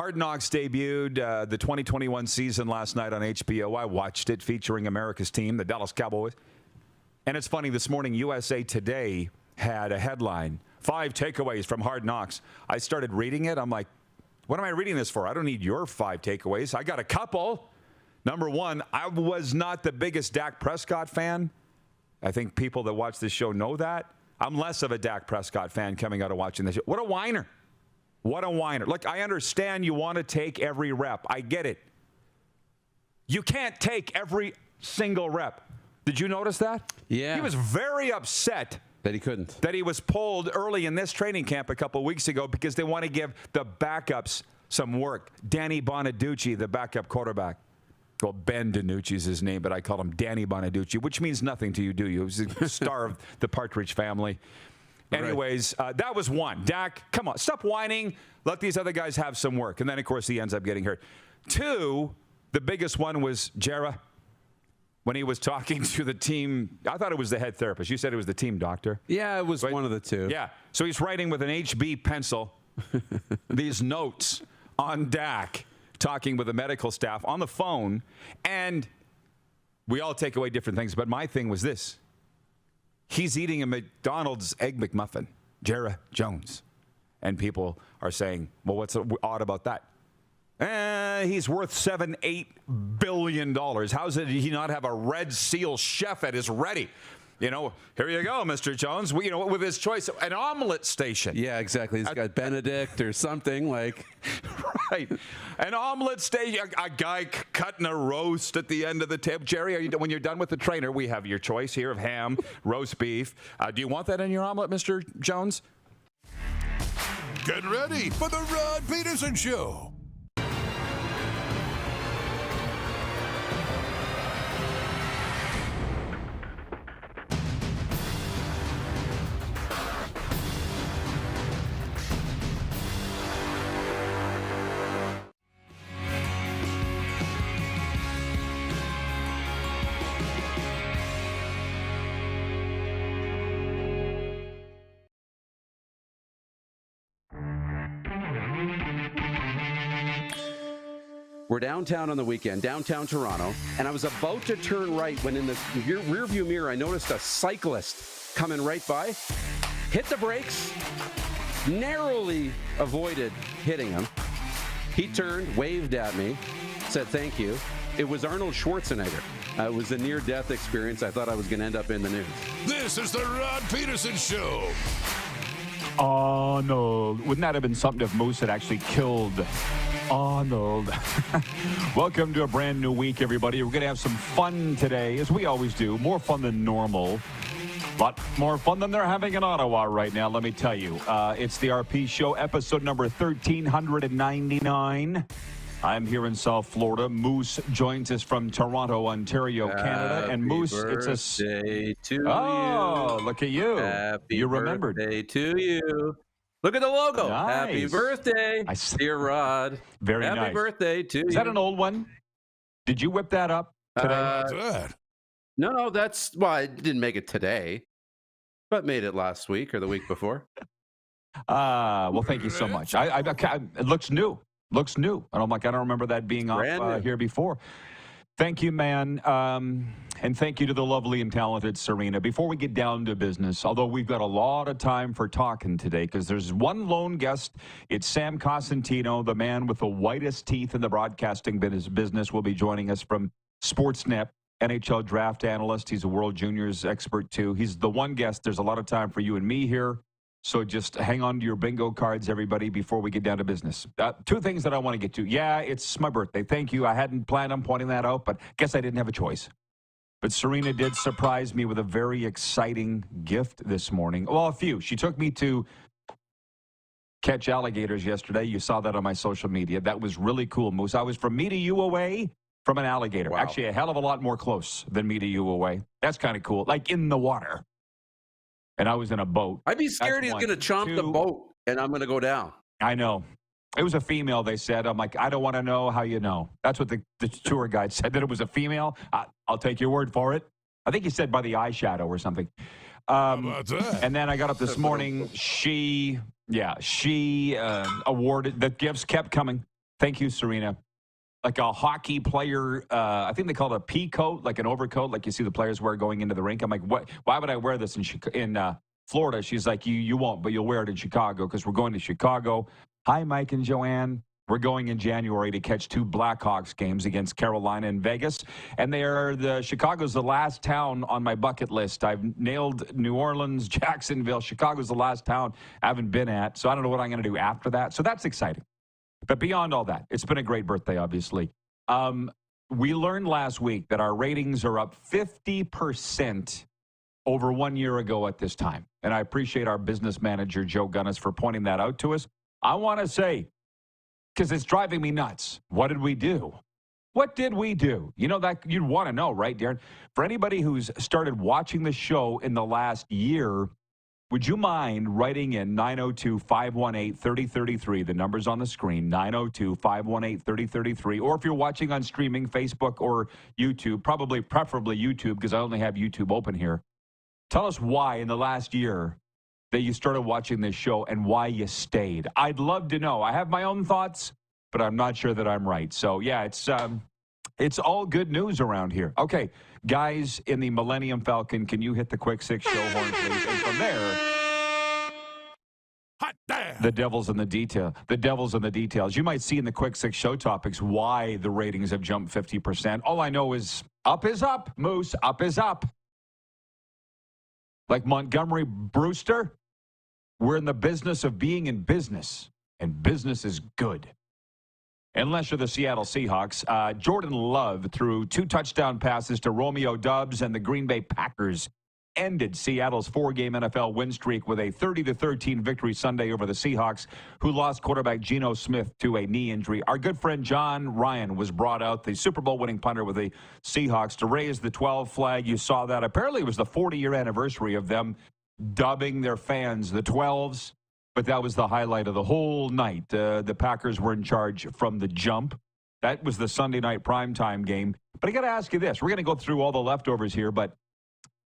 Hard Knocks debuted the 2021 season last night on HBO. I watched it, featuring America's team, the Dallas Cowboys. And it's funny, this morning, USA Today had a headline, 5 takeaways from Hard Knocks. I started reading it. I'm like, what am I reading this for? I don't need your 5 takeaways. I got a couple. Number one, I was not the biggest Dak Prescott fan. I think people that watch this show know that. I'm less of a Dak Prescott fan coming out of watching this show. What a whiner. What a whiner. Look, I understand you want to take every rep. I get it. You can't take every single rep. Did you notice that? Yeah. He was very upset that he couldn't. That he was pulled early in this training camp a couple weeks ago because they want to give the backups some work. Danny Bonaducci, the backup quarterback. Well, Ben DiNucci is his name, but I call him Danny Bonaducci, which means nothing to you, do you? He's the star of the Partridge Family. Anyways, that was one. Dak, come on, stop whining. Let these other guys have some work. And then, of course, he ends up getting hurt. 2, the biggest one was Jera. When he was talking to the team, I thought it was the head therapist. You said it was the team doctor. Yeah, it was one of the two. Yeah. So he's writing with an HB pencil these notes on Dak, talking with the medical staff on the phone. And we all take away different things. But my thing was this. He's eating a McDonald's Egg McMuffin, Jera Jones. And people are saying, well, what's odd about that? He's worth $7-8 billion. How did he not have a Red Seal chef at his ready? You know, here you go, Mr. Jones. You know, with his choice, an omelet station. Yeah, exactly. He's got Benedict or something like. Right. An omelet station. A guy cutting a roast at the end of the table. Jerry, when you're done with the trainer, we have your choice here of ham, roast beef. Do you want that in your omelet, Mr. Jones? Get ready for the Rod Pedersen Show. We're downtown on the weekend, downtown Toronto, and I was about to turn right when in the rearview mirror I noticed a cyclist coming right by, hit the brakes, narrowly avoided hitting him. He turned, waved at me, said thank you. It was Arnold Schwarzenegger. It was a near-death experience. I thought I was going to end up in the news. This is the Rod Pedersen Show. Arnold. Wouldn't that have been something if Moose had actually killed Arnold? Welcome to a brand new week, everybody. We're going to have some fun today, as we always do. More fun than normal. A lot more fun than they're having in Ottawa right now, let me tell you. It's the RP Show, episode number 1399. I'm here in South Florida. Moose joins us from Toronto, Ontario, Canada. And Moose, it's a birthday to you. Oh, look at you. Happy you remembered. birthday to you. Look at the logo. Nice. Happy birthday, dear Rod. Very Happy nice. birthday to you. Is that an old one? Did you whip that up today? No, that's, well, I didn't make it today, but made it last week or the week before. Well, thank you so much. It looks new. Looks new. And I'm like, I don't remember that being off here before. Thank you, man. And thank you to the lovely and talented Serena. Before we get down to business, although we've got a lot of time for talking today, because there's one lone guest. It's Sam Cosentino, the man with the whitest teeth in the broadcasting business, will be joining us from Sportsnet, NHL draft analyst. He's a World Juniors expert, too. He's the one guest. There's a lot of time for you and me here. So just hang on to your bingo cards, everybody, before we get down to business. 2 things that I want to get to. Yeah, it's my birthday. Thank you. I hadn't planned on pointing that out, but guess I didn't have a choice. But Serena did surprise me with a very exciting gift this morning. Well, a few. She took me to catch alligators yesterday. You saw that on my social media. That was really cool, Moose. I was from me to you away from an alligator. Wow. Actually, a hell of a lot more close than me to you away. That's kind of cool. Like in the water. And I was in a boat. I'd be scared he's going to chomp the boat, and I'm going to go down. I know. It was a female, they said. I'm like, I don't want to know how you know. That's what the tour guide said, that it was a female. I'll take your word for it. I think he said by the eyeshadow or something. How about that? And then I got up this morning. She awarded, the gifts kept coming. Thank you, Serena. Like a hockey player, I think they call it a pea coat, like an overcoat, like you see the players wear going into the rink. I'm like, what? Why would I wear this in Florida? She's like, you won't, but you'll wear it in Chicago because we're going to Chicago. Hi, Mike and Joanne. We're going in January to catch 2 Blackhawks games against Carolina and Vegas. And Chicago's the last town on my bucket list. I've nailed New Orleans, Jacksonville. Chicago's the last town I haven't been at. So I don't know what I'm going to do after that. So that's exciting. But beyond all that, it's been a great birthday, obviously. We learned last week that our ratings are up 50% over 1 year ago at this time. And I appreciate our business manager, Joe Gunnis, for pointing that out to us. I want to say, because it's driving me nuts, what did we do? What did we do? You know, that you'd want to know, right, Darren? For anybody who's started watching the show in the last year, would you mind writing in 902-518-3033? The number's on the screen, 902-518-3033. Or if you're watching on streaming, Facebook or YouTube, preferably YouTube, because I only have YouTube open here. Tell us why in the last year that you started watching this show and why you stayed. I'd love to know. I have my own thoughts, but I'm not sure that I'm right. So, yeah, it's all good news around here. Okay, guys in the Millennium Falcon, can you hit the quick 6 show horn, please? And from there, hot damn. the devil's in the detail. The devil's in the details. You might see in the quick 6 show topics why the ratings have jumped 50%. All I know is up, Moose. Up is up. Like Montgomery Brewster, we're in the business of being in business, and business is good. Unless you're the Seattle Seahawks. Jordan Love threw 2 touchdown passes to Romeo Doubs, and the Green Bay Packers ended Seattle's 4-game NFL win streak with a 30-13 victory Sunday over the Seahawks, who lost quarterback Geno Smith to a knee injury. Our good friend John Ryan was brought out, the Super Bowl winning punter with the Seahawks, to raise the 12 flag. You saw that. Apparently it was the 40-year anniversary of them dubbing their fans the 12s, but that was the highlight of the whole night. The Packers were in charge from the jump. That was the Sunday night primetime game. But I got to ask you this. We're going to go through all the leftovers here, but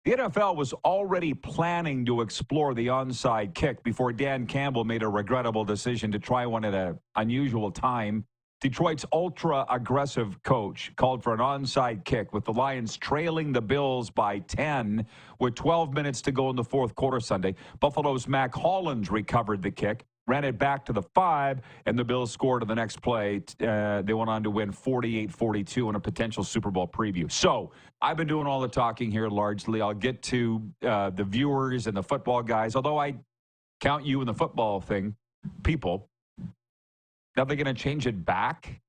the NFL was already planning to explore the onside kick before Dan Campbell made a regrettable decision to try one at an unusual time. Detroit's ultra-aggressive coach called for an onside kick with the Lions trailing the Bills by 10 with 12 minutes to go in the fourth quarter Sunday. Buffalo's Mac Hollins recovered the kick, ran it back to the 5, and the Bills scored on the next play. They went on to win 48-42 in a potential Super Bowl preview. So I've been doing all the talking here largely. I'll get to the viewers and the football guys, although I count you in the football thing, people. Now they're going to change it back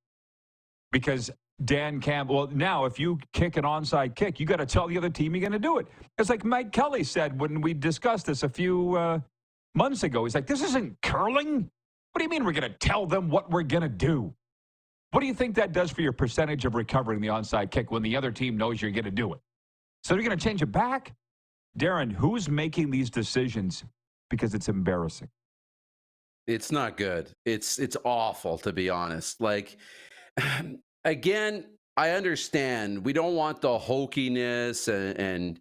because Dan Campbell, well, now if you kick an onside kick, you got to tell the other team you're going to do it. It's like Mike Kelly said when we discussed this a few months ago. He's like, this isn't curling. What do you mean we're going to tell them what we're going to do? What do you think that does for your percentage of recovering the onside kick when the other team knows you're going to do it? So they're going to change it back? Darren, who's making these decisions? Because it's embarrassing. It's not good. It's awful, to be honest. Like, again, I understand we don't want the hokiness, and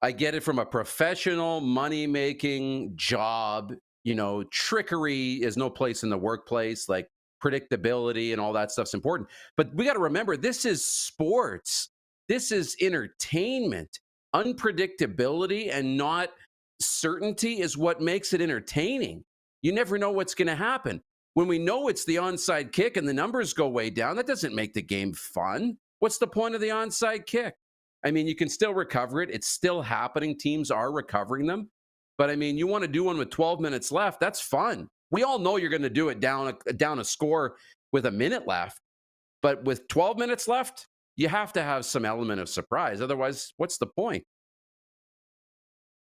I get it from a professional money-making job. You know, trickery is no place in the workplace. Like, predictability and all that stuff's important. But we got to remember, this is sports. This is entertainment. Unpredictability and not certainty is what makes it entertaining. You never know what's going to happen. When we know it's the onside kick and the numbers go way down, that doesn't make the game fun. What's the point of the onside kick? I mean, you can still recover it. It's still happening. Teams are recovering them. But, I mean, you want to do one with 12 minutes left, that's fun. We all know you're going to do it down a score with a minute left. But with 12 minutes left, you have to have some element of surprise. Otherwise, what's the point?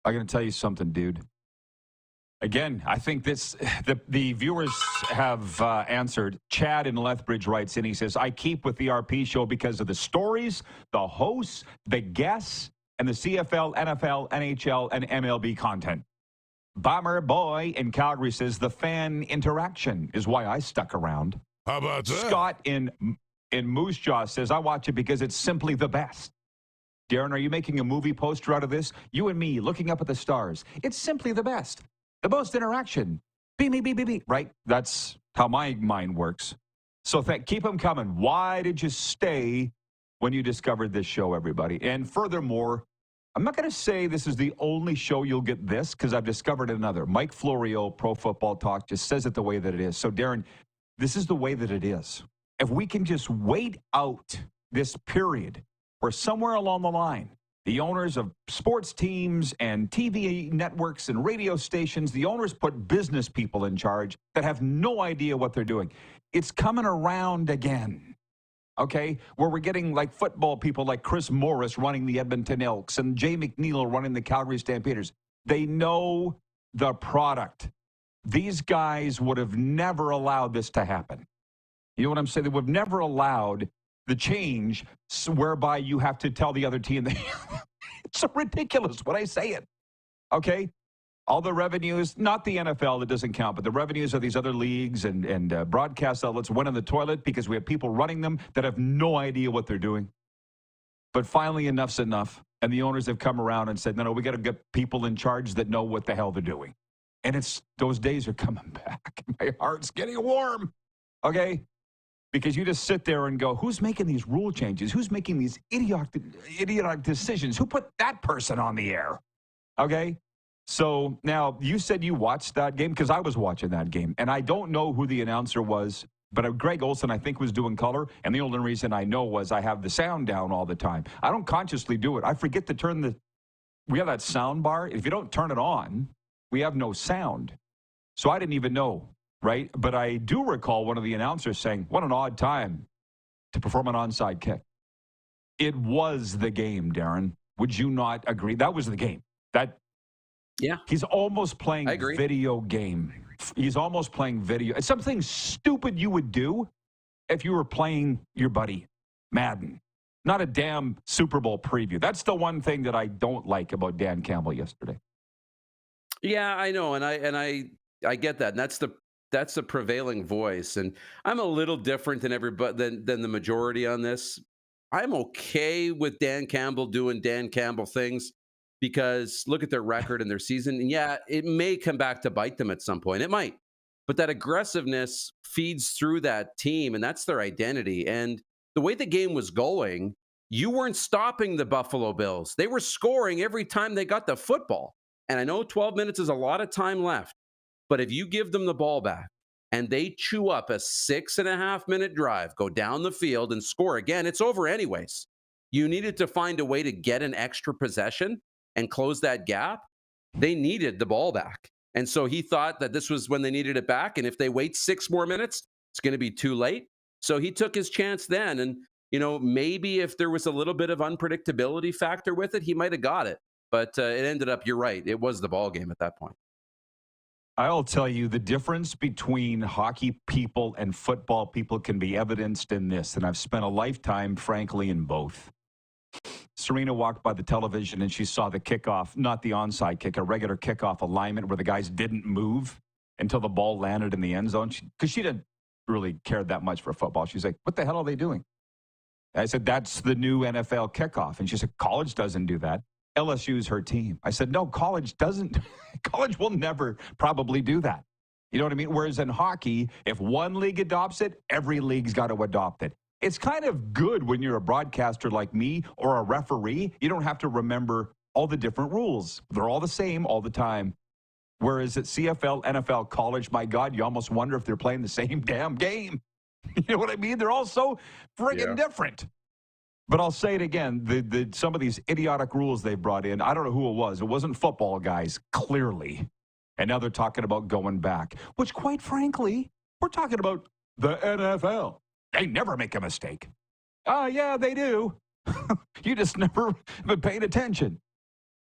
I'm going to tell you something, dude. Again, I think the viewers have answered. Chad in Lethbridge writes in, he says, I keep with the RP show because of the stories, the hosts, the guests, and the CFL, NFL, NHL, and MLB content. Bomber Boy in Calgary says, the fan interaction is why I stuck around. How about that? Scott in Moose Jaw says, I watch it because it's simply the best. Darren, are you making a movie poster out of this? You and me looking up at the stars. It's simply the best. The most interaction. Be me, be me, be. Right? That's how my mind works. So keep them coming. Why did you stay when you discovered this show, everybody? And furthermore, I'm not going to say this is the only show you'll get this because I've discovered another. Mike Florio, Pro Football Talk, just says it the way that it is. So, Darren, this is the way that it is. If we can just wait out this period where somewhere along the line, the owners of sports teams and TV networks and radio stations, the owners put business people in charge that have no idea what they're doing. It's coming around again, okay, where we're getting like football people like Chris Morris running the Edmonton Elks and Jay McNeil running the Calgary Stampeders. They know the product. These guys would have never allowed this to happen. You know what I'm saying? They would have never allowed the change whereby you have to tell the other team. It's so ridiculous when I say it. Okay? All the revenues, not the NFL, that doesn't count, but the revenues of these other leagues and broadcast outlets went in the toilet because we have people running them that have no idea what they're doing. But finally, enough's enough. And the owners have come around and said, no, we got to get people in charge that know what the hell they're doing. And those days are coming back. My heart's getting warm. Okay? Because you just sit there and go, who's making these rule changes? Who's making these idiotic decisions? Who put that person on the air? Okay? So now you said you watched that game because I was watching that game. And I don't know who the announcer was, but Greg Olson, I think, was doing color. And the only reason I know was I have the sound down all the time. I don't consciously do it. I forget to turn we have that sound bar. If you don't turn it on, we have no sound. So I didn't even know. Right? But I do recall one of the announcers saying, what an odd time to perform an onside kick. It was the game, Darren. Would you not agree? That was the game. Yeah. He's almost playing video game. He's almost playing video. It's something stupid you would do if you were playing your buddy, Madden. Not a damn Super Bowl preview. That's the one thing that I don't like about Dan Campbell yesterday. Yeah, I know. And I get that. And that's the prevailing voice. And I'm a little different than everybody than the majority on this. I'm okay with Dan Campbell doing Dan Campbell things because look at their record and their season. And yeah, it may come back to bite them at some point. It might. But that aggressiveness feeds through that team, and that's their identity. And the way the game was going, you weren't stopping the Buffalo Bills. They were scoring every time they got the football. And I know 12 minutes is a lot of time left. But if you give them the ball back and they chew up a 6.5-minute drive, go down the field and score again, it's over anyways. You needed to find a way to get an extra possession and close that gap. They needed the ball back. And so he thought that this was when they needed it back. And if they wait 6 more minutes, it's going to be too late. So he took his chance then. And, maybe if there was a little bit of unpredictability factor with it, he might have got it. But it ended up, you're right, it was the ball game at that point. I'll tell you, the difference between hockey people and football people can be evidenced in this, and I've spent a lifetime, frankly, in both. Serena walked by the television, and she saw the kickoff, not the onside kick, a regular kickoff alignment where the guys didn't move until the ball landed in the end zone, because she didn't really care that much for football. She's like, what the hell are they doing? I said, that's the new NFL kickoff. And she said, college doesn't do that. LSU's her team. I said, no, college doesn't. College will never probably do that. You know what I mean? Whereas in hockey, if one league adopts it, every league's got to adopt it. It's kind of good when you're a broadcaster like me or a referee. You don't have to remember all the different rules. They're all the same all the time. Whereas at CFL, NFL, college, my God, you almost wonder if they're playing the same damn game. You know what I mean? They're all so friggin' different. But I'll say it again, some of these idiotic rules they brought in, I don't know who it was. It wasn't football guys, clearly. And now they're talking about going back, which, quite frankly, we're talking about the NFL. They never make a mistake. Oh, yeah, they do. You just never been paying attention.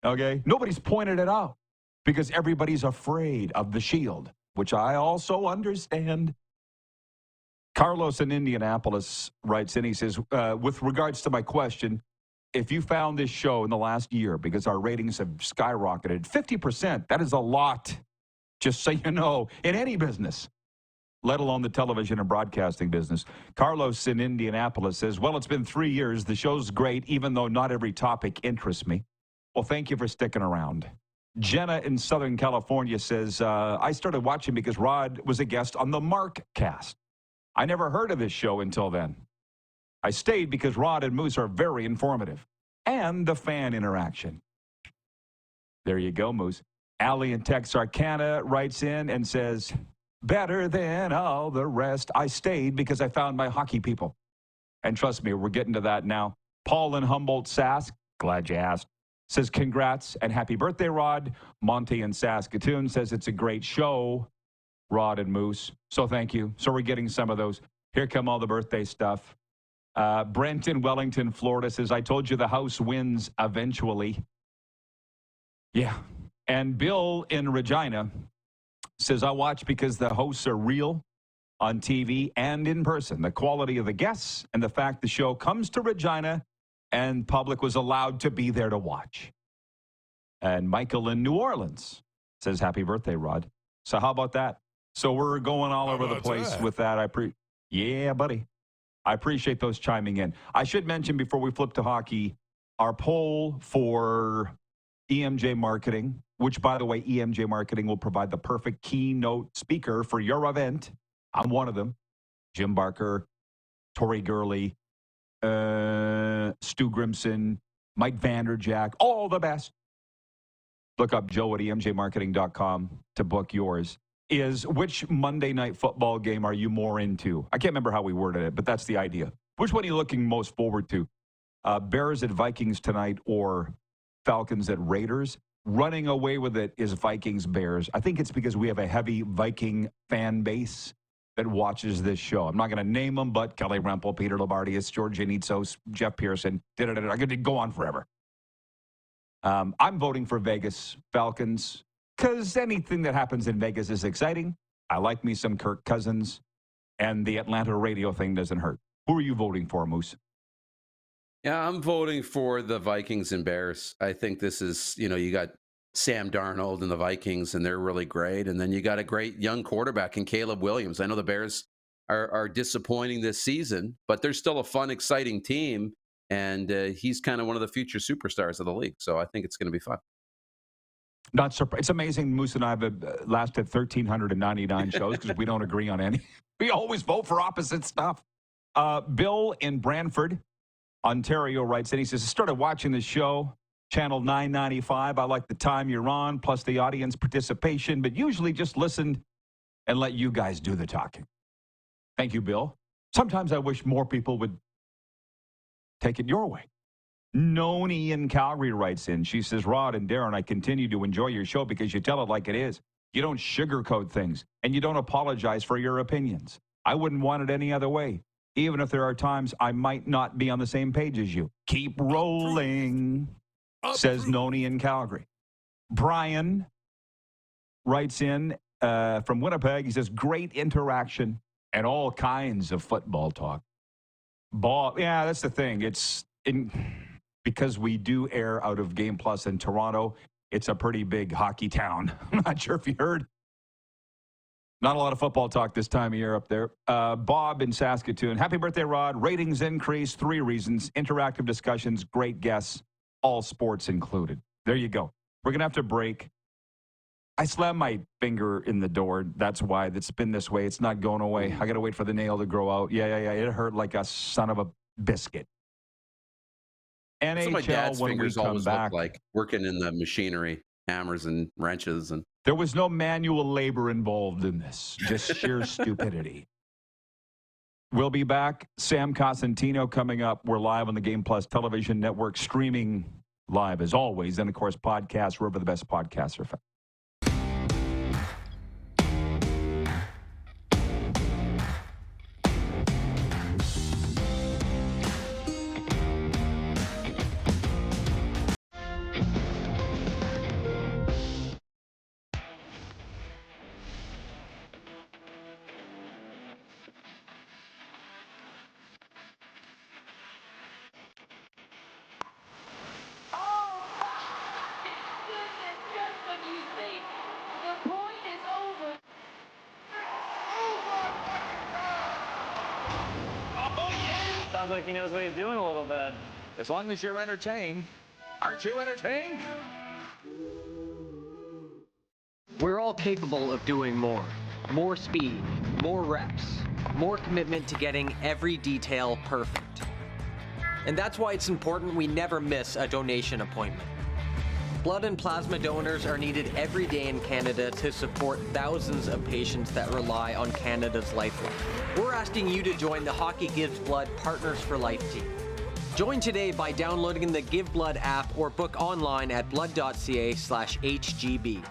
Okay? Nobody's pointed it out because everybody's afraid of the shield, which I also understand. Carlos in Indianapolis writes in, he says, with regards to my question, if you found this show in the last year, because our ratings have skyrocketed, 50%, that is a lot, just so you know, in any business, let alone the television and broadcasting business. Carlos in Indianapolis says, well, it's been 3 years. The show's great, even though not every topic interests me. Well, thank you for sticking around. Jenna in Southern California says, I started watching because Rod was a guest on the Mark cast. I never heard of this show until then. I stayed because Rod and Moose are very informative. And the fan interaction. There you go, Moose. Allie in Texarkana writes in and says, better than all the rest. I stayed because I found my hockey people. And trust me, we're getting to that now. Paul in Humboldt, Sask, glad you asked, says congrats and happy birthday, Rod. Monty in Saskatoon says it's a great show, Rod and Moose. So thank you. So we're getting some of those. Here come all the birthday stuff. Brent in Wellington, Florida says, I told you the house wins eventually. Yeah. And Bill in Regina says, I watch because the hosts are real on TV and in person. The quality of the guests and the fact the show comes to Regina and public was allowed to be there to watch. And Michael in New Orleans says, happy birthday, Rod. So how about that? So we're going all over the place with that. Yeah, buddy. I appreciate those chiming in. I should mention before we flip to hockey, our poll for EMJ Marketing, which, by the way, EMJ Marketing will provide the perfect keynote speaker for your event. I'm one of them. Jim Barker, Tori Gurley, Stu Grimson, Mike Vanderjack, all the best. Look up Joe at emjmarketing.com to book yours. Is which Monday night football game are you more into? I can't remember how we worded it, but that's the idea. Which one are you looking most forward to? Bears at Vikings tonight or Falcons at Raiders? Running away with it is Vikings-Bears. I think it's because we have a heavy Viking fan base that watches this show. I'm not going to name them, but Kelly Rempel, Peter Labardius, George Janitsos, Jeff Pearson. I could go on forever. I'm voting for Vegas Falcons because anything that happens in Vegas is exciting. I like me some Kirk Cousins, and the Atlanta radio thing doesn't hurt. Who are you voting for, Moose? Yeah, I'm voting for the Vikings and Bears. I think this is, you got Sam Darnold and the Vikings, and they're really great. And then you got a great young quarterback in Caleb Williams. I know the Bears are disappointing this season, but they're still a fun, exciting team. And he's kind of one of the future superstars of the league. So I think it's going to be fun. Not surprised. It's amazing Moose and I have lasted 1,399 shows because we don't agree on any. We always vote for opposite stuff. Bill in Brantford, Ontario writes in. He says, I started watching the show, channel 995. I like the time you're on, plus the audience participation, but usually just listen and let you guys do the talking. Thank you, Bill. Sometimes I wish more people would take it your way. Noni in Calgary writes in. She says, Rod and Darren, I continue to enjoy your show because you tell it like it is. You don't sugarcoat things, and you don't apologize for your opinions. I wouldn't want it any other way, even if there are times I might not be on the same page as you. Keep rolling, says Noni in Calgary. Brian writes in from Winnipeg. He says, great interaction and all kinds of football talk. Yeah, that's the thing. Because we do air out of Game Plus in Toronto, it's a pretty big hockey town. I'm not sure if you heard. Not a lot of football talk this time of year up there. Bob in Saskatoon. Happy birthday, Rod. Ratings increase. 3 reasons. Interactive discussions. Great guests. All sports included. There you go. We're going to have to break. I slammed my finger in the door. That's why it's been this way. It's not going away. I got to wait for the nail to grow out. Yeah. It hurt like a son of a biscuit. NHL, my dad's when fingers we come always back, look like working in the machinery, hammers and wrenches. And there was no manual labor involved in this, just sheer stupidity. We'll be back. Sam Cosentino coming up. We're live on the Game Plus television network, streaming live as always. And, of course, podcasts, wherever the best podcasts are found. Sounds like he knows what he's doing a little bit. As long as you're entertained. Aren't you entertained? We're all capable of doing more. More speed, more reps, more commitment to getting every detail perfect. And that's why it's important we never miss a donation appointment. Blood and plasma donors are needed every day in Canada to support thousands of patients that rely on Canada's lifeline. We're asking you to join the Hockey Gives Blood Partners for Life team. Join today by downloading the Give Blood app or book online at blood.ca/HGB.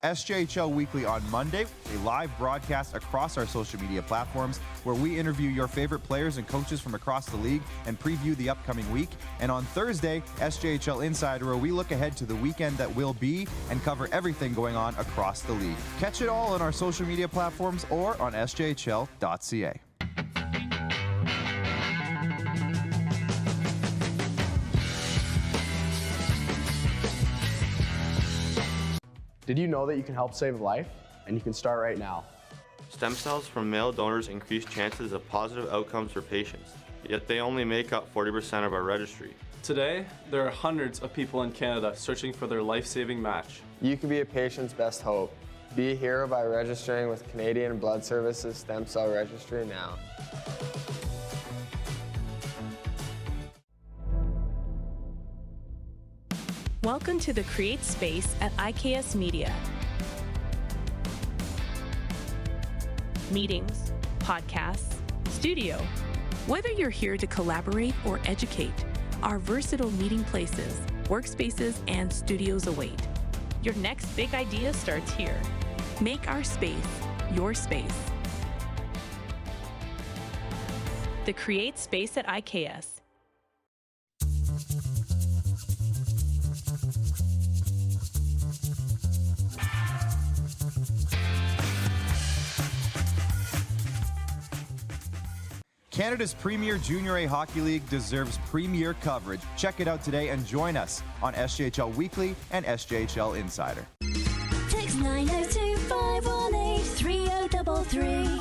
SJHL Weekly on Monday, a live broadcast across our social media platforms where we interview your favorite players and coaches from across the league and preview the upcoming week. And on Thursday, SJHL Insider, where we look ahead to the weekend that will be and cover everything going on across the league. Catch it all on our social media platforms or on sjhl.ca. Did you know that you can help save a life? And you can start right now. Stem cells from male donors increase chances of positive outcomes for patients, yet they only make up 40% of our registry. Today, there are hundreds of people in Canada searching for their life-saving match. You can be a patient's best hope. Be a hero by registering with Canadian Blood Services Stem Cell Registry now. Welcome to the Create Space at IKS Media. Meetings, podcasts, studio. Whether you're here to collaborate or educate, our versatile meeting places, workspaces, and studios await. Your next big idea starts here. Make our space your space. The Create Space at IKS. Canada's premier Junior A Hockey League deserves premier coverage. Check it out today and join us on SJHL Weekly and SJHL Insider. Text 902-518-3033.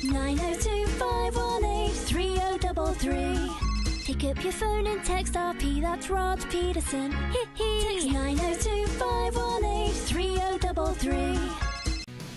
902-518-3033. Pick up your phone and text RP, that's Rod Pedersen. Text 902-518-3033.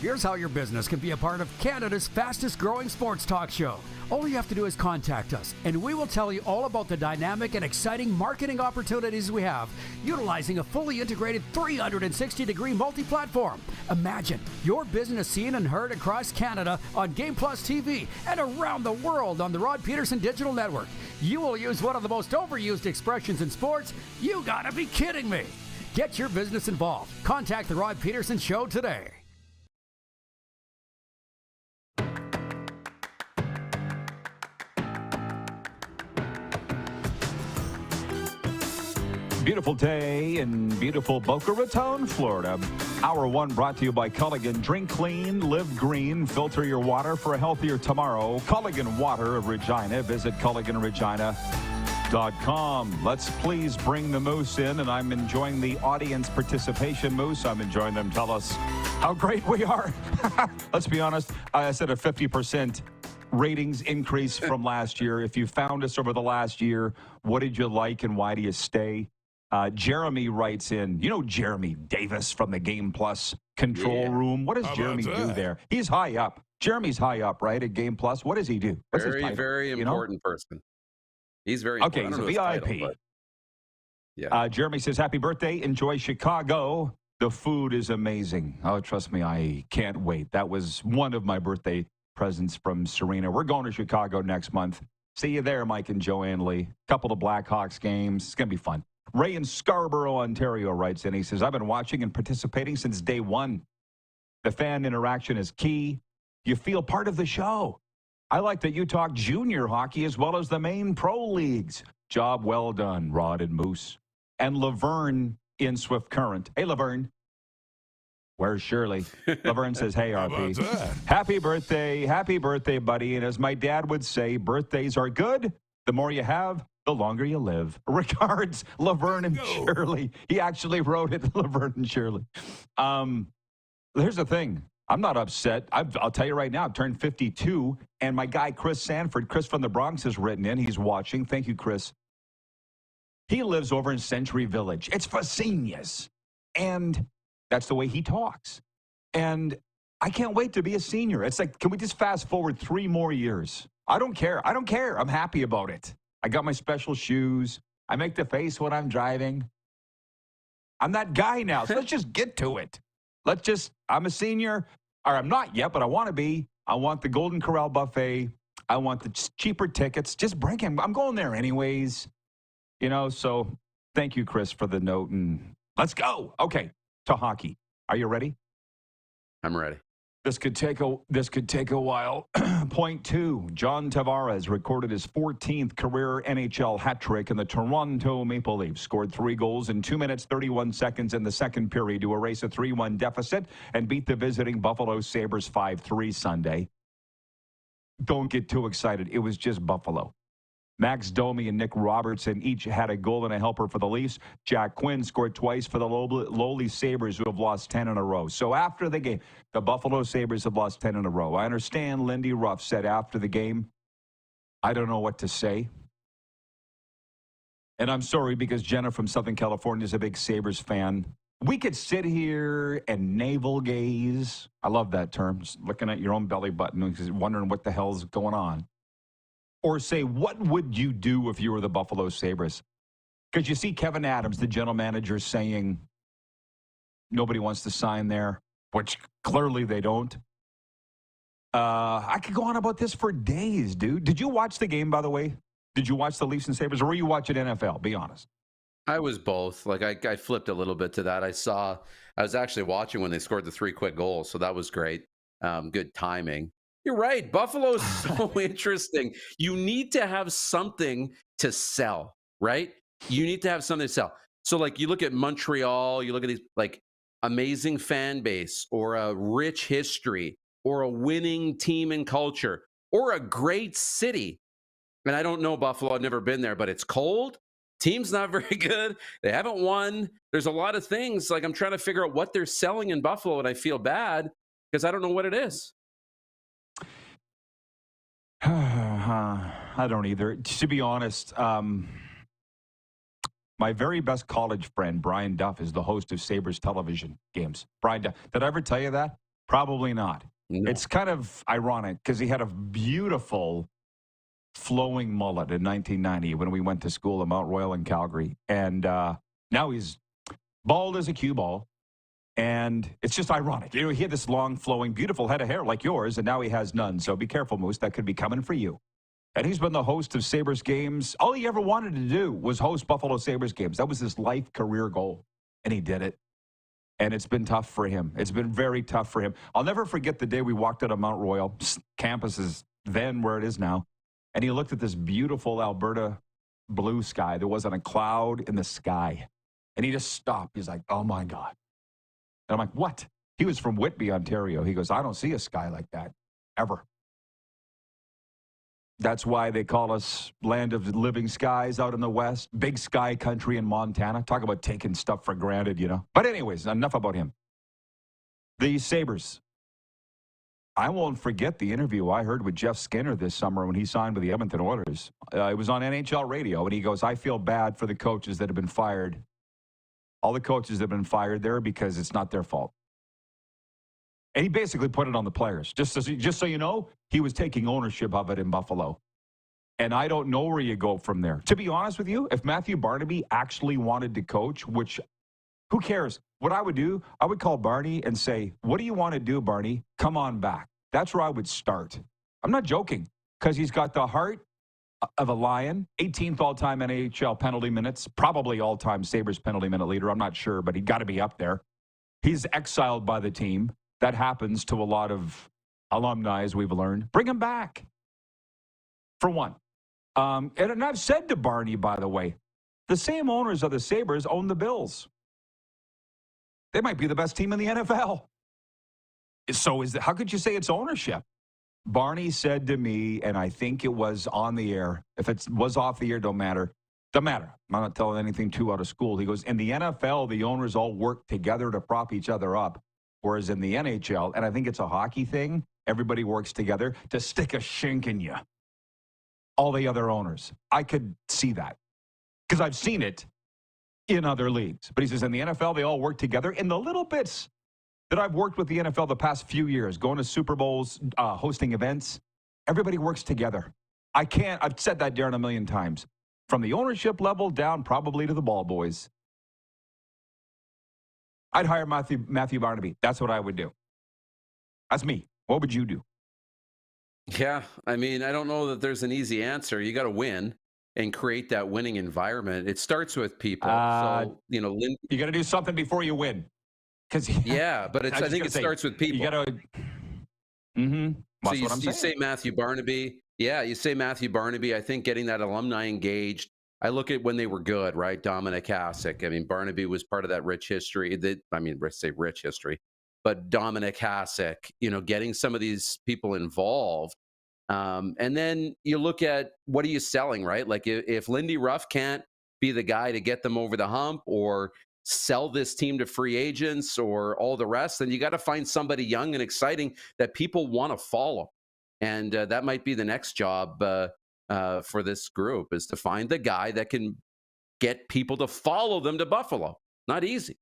Here's how your business can be a part of Canada's fastest growing sports talk show. All you have to do is contact us, and we will tell you all about the dynamic and exciting marketing opportunities we have, utilizing a fully integrated 360-degree multi-platform. Imagine your business seen and heard across Canada on Game Plus TV and around the world on the Rod Pedersen Digital Network. You will use one of the most overused expressions in sports. You gotta be kidding me. Get your business involved. Contact the Rod Pedersen Show today. Beautiful day in beautiful Boca Raton, Florida. Hour one brought to you by Culligan. Drink clean, live green, filter your water for a healthier tomorrow. Culligan Water of Regina. Visit CulliganRegina.com. Let's please bring the Moose in, and I'm enjoying the audience participation, Moose. I'm enjoying them tell us how great we are. Let's be honest. I said a 50% ratings increase from last year. If you found us over the last year, what did you like and why do you stay? Jeremy writes in, you know Jeremy Davis from the Game Plus control room. What does Jeremy do there? He's high up. Jeremy's high up, right, at Game Plus. What does he do? What's his title? Very important person. He's very important. Okay, he's a VIP. Yeah. Jeremy says, happy birthday. Enjoy Chicago. The food is amazing. Oh, trust me, I can't wait. That was one of my birthday presents from Serena. We're going to Chicago next month. See you there, Mike and Joanne Lee. Couple of Blackhawks games. It's going to be fun. Ray in Scarborough, Ontario writes in. He says, I've been watching and participating since day one. The fan interaction is key. You feel part of the show. I like that you talk junior hockey as well as the main pro leagues. Job well done, Rod and Moose. And Laverne in Swift Current. Hey, Laverne. Where's Shirley? Laverne says, hey, RP. Happy birthday, buddy. And as my dad would say, birthdays are good. The more you have, the longer you live. Regards, Laverne and Shirley. He actually wrote it, Laverne and Shirley. Here's the thing. I'm not upset. I'll tell you right now, I've turned 52, and my guy, Chris Sanford, Chris from the Bronx, has written in. He's watching. Thank you, Chris. He lives over in Century Village. It's Facenias. And that's the way he talks. And I can't wait to be a senior. It's like, can we just fast forward 3 more years? I don't care. I don't care. I'm happy about it. I got my special shoes. I make the face when I'm driving. I'm that guy now. So let's just get to it. I'm a senior. Or I'm not yet, but I want to be. I want the Golden Corral buffet. I want the cheaper tickets. Just bring him. I'm going there anyways. So thank you, Chris, for the note. And let's go. Okay, to hockey. Are you ready? I'm ready. This could take a while. Point 2, John Tavares recorded his 14th career NHL hat trick, and the Toronto Maple Leafs scored 3 goals in 2 minutes, 31 seconds in the second period to erase a 3-1 deficit and beat the visiting Buffalo Sabres 5-3 Sunday. Don't get too excited. It was just Buffalo. Max Domi and Nick Robertson each had a goal and a helper for the Leafs. Jack Quinn scored twice for the lowly Sabres, who have lost 10 in a row. So after the game, the Buffalo Sabres have lost 10 in a row. I understand Lindy Ruff said after the game, I don't know what to say. And I'm sorry because Jenna from Southern California is a big Sabres fan. We could sit here and navel gaze. I love that term. Just looking at your own belly button, wondering what the hell's going on. Or say, what would you do if you were the Buffalo Sabres? Because you see Kevin Adams, the general manager, saying nobody wants to sign there, which clearly they don't. I could go on about this for days, dude. Did you watch the game, by the way? Did you watch the Leafs and Sabres, or were you watching NFL? Be honest. I was both. Like, I flipped a little bit to that. I was actually watching when they scored the 3 quick goals, so that was great. Good timing. You're right. Buffalo's so interesting. You need to have something to sell, right? You need to have something to sell. So, like, you look at Montreal, you look at these, like, amazing fan base or a rich history or a winning team and culture or a great city. And I don't know Buffalo. I've never been there, but it's cold. Team's not very good. They haven't won. There's a lot of things. Like, I'm trying to figure out what they're selling in Buffalo, and I feel bad because I don't know what it is. I don't either. To be honest, my very best college friend, Brian Duff, is the host of Sabres television games. Brian Duff. Did I ever tell you that? Probably not. No. It's kind of ironic because he had a beautiful flowing mullet in 1990 when we went to school at Mount Royal in Calgary. And now he's bald as a cue ball. And it's just ironic. He had this long, flowing, beautiful head of hair like yours, and now he has none. So be careful, Moose. That could be coming for you. And he's been the host of Sabres games. All he ever wanted to do was host Buffalo Sabres games. That was his life career goal. And he did it. And it's been tough for him. It's been very tough for him. I'll never forget the day we walked out of Mount Royal. Campus is then where it is now. And he looked at this beautiful Alberta blue sky. There wasn't a cloud in the sky. And he just stopped. He's like, oh, my God. And I'm like, what? He was from Whitby, Ontario. He goes, I don't see a sky like that, ever. That's why they call us land of living skies out in the West. Big sky country in Montana. Talk about taking stuff for granted, But anyways, enough about him. The Sabres. I won't forget the interview I heard with Jeff Skinner this summer when he signed with the Edmonton Oilers. It was on NHL radio, and he goes, I feel bad for the coaches that have been fired. All the coaches have been fired there because it's not their fault. And he basically put it on the players. Just so you know, he was taking ownership of it in Buffalo. And I don't know where you go from there. To be honest with you, if Matthew Barnaby actually wanted to coach, which, who cares? What I would do, I would call Barney and say, what do you want to do, Barney? Come on back. That's where I would start. I'm not joking, because he's got the heart of a lion, 18th all-time NHL penalty minutes, probably all-time Sabres penalty minute leader. I'm not sure, but he'd got to be up there. He's exiled by the team. That happens to a lot of alumni, as we've learned. Bring him back, for one. And I've said to Barney, by the way, the same owners of the Sabres own the Bills. They might be the best team in the NFL. So how could you say it's ownership? Barney said to me, and I think it was on the air. If it was off the air, don't matter. Doesn't matter. I'm not telling anything too out of school. He goes, in the NFL, the owners all work together to prop each other up. Whereas in the NHL, and I think it's a hockey thing, everybody works together to stick a shink in you. All the other owners. I could see that because I've seen it in other leagues. But he says in the NFL, they all work together in the little bits that I've worked with the NFL the past few years, going to Super Bowls, hosting events, everybody works together. I've said that, Darren, a million times. From the ownership level down probably to the ball boys. I'd hire Matthew Barnaby. That's what I would do. That's me. What would you do? Yeah, I mean, I don't know that there's an easy answer. You got to win and create that winning environment. It starts with people. So, you got to do something before you win. Yeah, but I think it starts with people. You got to. Mm-hmm. So you say Matthew Barnaby. Yeah, you say Matthew Barnaby. I think getting that alumni engaged. I look at when they were good, right? Dominic Hasek. I mean, Barnaby was part of that rich history. Let's say rich history, but Dominic Hasek, getting some of these people involved. And then you look at what are you selling, right? Like if Lindy Ruff can't be the guy to get them over the hump or sell this team to free agents or all the rest, then you got to find somebody young and exciting that people want to follow. And that might be the next job for this group, is to find the guy that can get people to follow them to Buffalo. Not easy.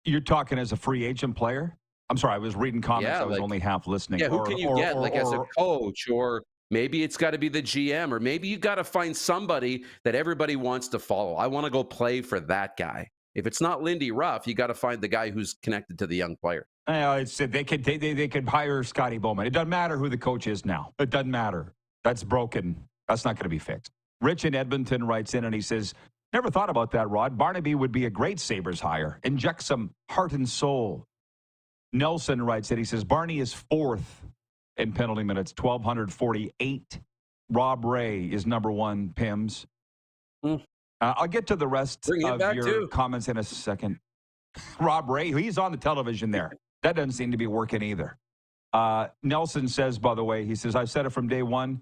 You're talking as a free agent player? I'm sorry, I was reading comments. I was only half listening. Yeah, who can you get as a coach, or maybe it's got to be the GM, or maybe you got to find somebody that everybody wants to follow. I want to go play for that guy. If it's not Lindy Ruff, you got to find the guy who's connected to the young player. They could hire Scotty Bowman. It doesn't matter who the coach is now. It doesn't matter. That's broken. That's not going to be fixed. Rich in Edmonton writes in and he says, never thought about that, Rod. Barnaby would be a great Sabres hire. Inject some heart and soul. Nelson writes in, he says, Barney is fourth in penalty minutes, 1,248. Rob Ray is number one, Pims. I'll get to the rest of your comments in a second. Rob Ray, he's on the television there. That doesn't seem to be working either. Nelson says, by the way, he says, I've said it from day one,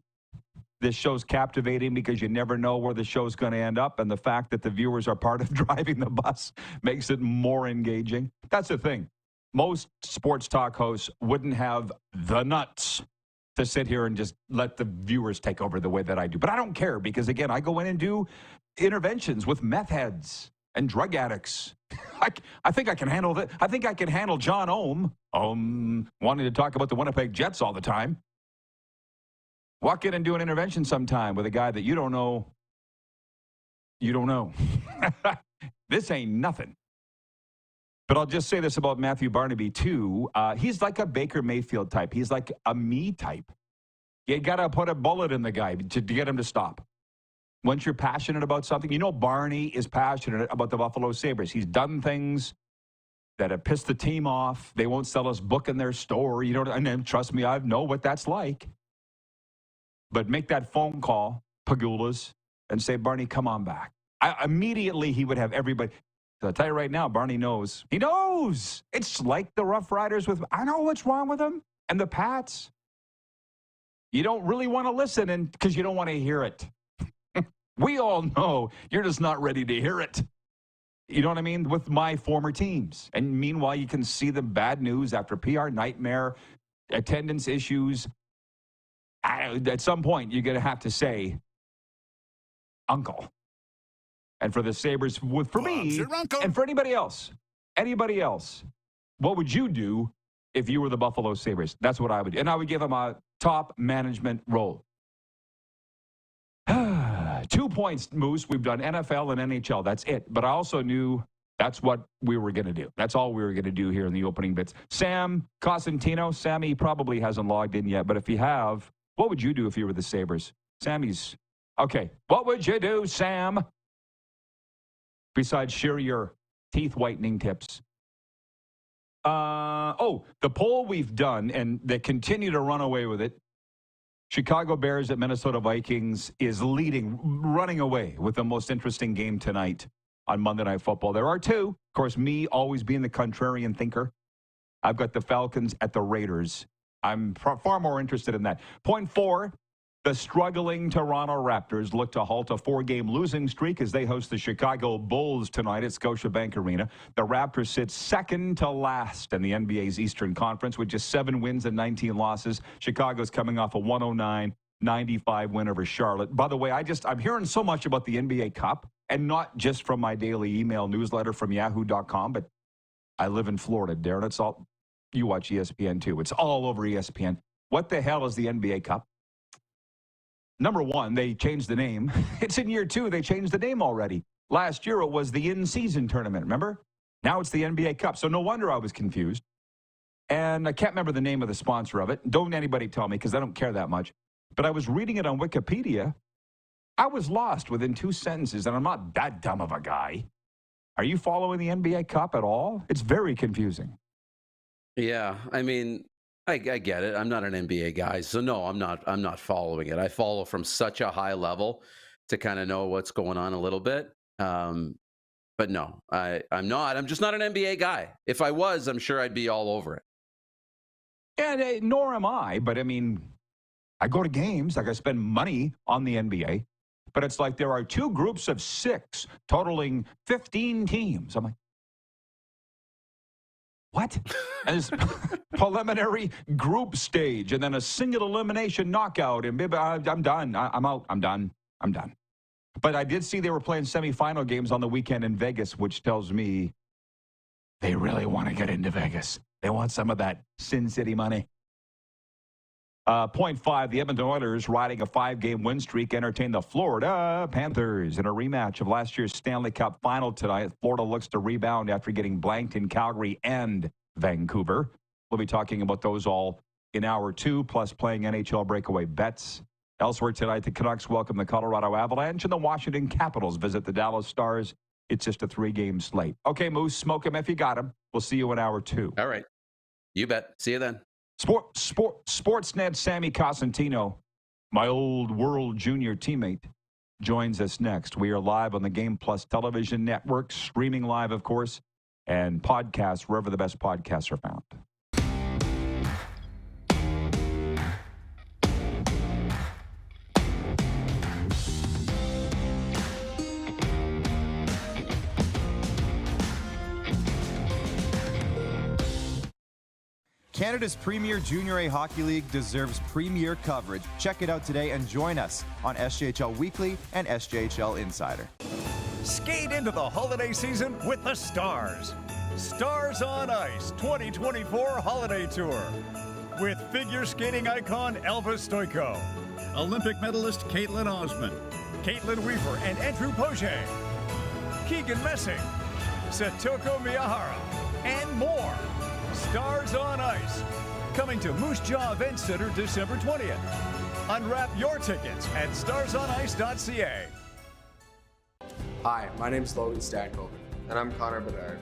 this show's captivating because you never know where the show's going to end up, and the fact that the viewers are part of driving the bus makes it more engaging. That's the thing. Most sports talk hosts wouldn't have the nuts to sit here and just let the viewers take over the way that I do. But I don't care because, again, I go in and do interventions with meth heads and drug addicts. I think I can handle that. I think I can handle John Ohm wanting to talk about the Winnipeg Jets all the time. Walk in and do an intervention sometime with a guy that you don't know. You don't know. This ain't nothing. But I'll just say this about Matthew Barnaby, too. He's like a Baker Mayfield type. He's like a me type. You got to put a bullet in the guy to get him to stop. Once you're passionate about something, Barney is passionate about the Buffalo Sabres. He's done things that have pissed the team off. They won't sell us book in their store. And trust me, I know what that's like. But make that phone call, Pagulas, and say, Barney, come on back. Immediately, he would have everybody. I'll tell you right now, Barney knows. He knows. It's like the Rough Riders I know what's wrong with them. And the Pats. You don't really want to listen because you don't want to hear it. We all know you're just not ready to hear it. You know what I mean? With my former teams. And meanwhile, you can see the bad news after PR nightmare, attendance issues. At some point, you're going to have to say, Uncle. And for the Sabres, for me, and for anybody else, what would you do if you were the Buffalo Sabres? That's what I would do. And I would give them a top management role. 2 points, Moose. We've done NFL and NHL. That's it. But I also knew that's what we were going to do. That's all we were going to do here in the opening bits. Sam Cosentino. Sammy probably hasn't logged in yet. But if you have, what would you do if you were the Sabres? Sammy's. Okay. What would you do, Sam? Besides share your teeth whitening tips. The poll we've done, and they continue to run away with it. Chicago Bears at Minnesota Vikings is running away with the most interesting game tonight on Monday Night Football. There are two. Of course, me always being the contrarian thinker. I've got the Falcons at the Raiders. I'm far more interested in that. Point 4, the struggling Toronto Raptors look to halt a 4-game losing streak as they host the Chicago Bulls tonight at Scotiabank Arena. The Raptors sit second to last in the NBA's Eastern Conference with just 7 wins and 19 losses. Chicago's coming off a 109-95 win over Charlotte. By the way, I'm hearing so much about the NBA Cup, and not just from my daily email newsletter from yahoo.com, but I live in Florida, Darren. It's all, you watch ESPN too. It's all over ESPN. What the hell is the NBA Cup? Number one, they changed the name. It's in year 2. They changed the name already. Last year, it was the in-season tournament, remember? Now it's the NBA Cup. So no wonder I was confused. And I can't remember the name of the sponsor of it. Don't anybody tell me because I don't care that much. But I was reading it on Wikipedia. I was lost within 2 sentences, and I'm not that dumb of a guy. Are you following the NBA Cup at all? It's very confusing. Yeah, I mean, I get it. I'm not an NBA guy, so no, I'm not following it. I follow from such a high level to kind of know what's going on a little bit. But no, I'm not. I'm just not an NBA guy. If I was, I'm sure I'd be all over it. And nor am I, but I mean, I go to games, like I spend money on the NBA, but it's like there are 2 groups of 6 totaling 15 teams. I'm like, what? And this preliminary group stage and then a single elimination knockout. And I'm done. I'm out. I'm done. But I did see they were playing semifinal games on the weekend in Vegas, which tells me they really want to get into Vegas. They want some of that Sin City money. Point 5, the Edmonton Oilers, riding a 5-game win streak, entertain the Florida Panthers in a rematch of last year's Stanley Cup final tonight. Florida looks to rebound after getting blanked in Calgary and Vancouver. We'll be talking about those all in hour 2, plus playing NHL breakaway bets. Elsewhere tonight, the Canucks welcome the Colorado Avalanche, and the Washington Capitals visit the Dallas Stars. It's just a 3-game slate. Okay, Moose, smoke him if you got him. We'll see you in hour 2. All right. You bet. See you then. Sportsnet Sammy Cosentino, my old World Junior teammate, joins us next. We are live on the Game Plus television network, streaming live, of course, and podcasts wherever the best podcasts are found. Canada's premier Junior A Hockey League deserves premier coverage. Check it out today and join us on SJHL Weekly and SJHL Insider. Skate into the holiday season with the Stars. Stars on Ice 2024 Holiday Tour. With figure skating icon Elvis Stoico, Olympic medalist Caitlin Osmond, Caitlin Weaver and Andrew Poget, Keegan Messing, Satoko Miyahara, and more. Stars on Ice, coming to Moose Jaw Event Center December 20th. Unwrap your tickets at starsonice.ca. Hi, my name is Logan Stankoven. And I'm Connor Bedard.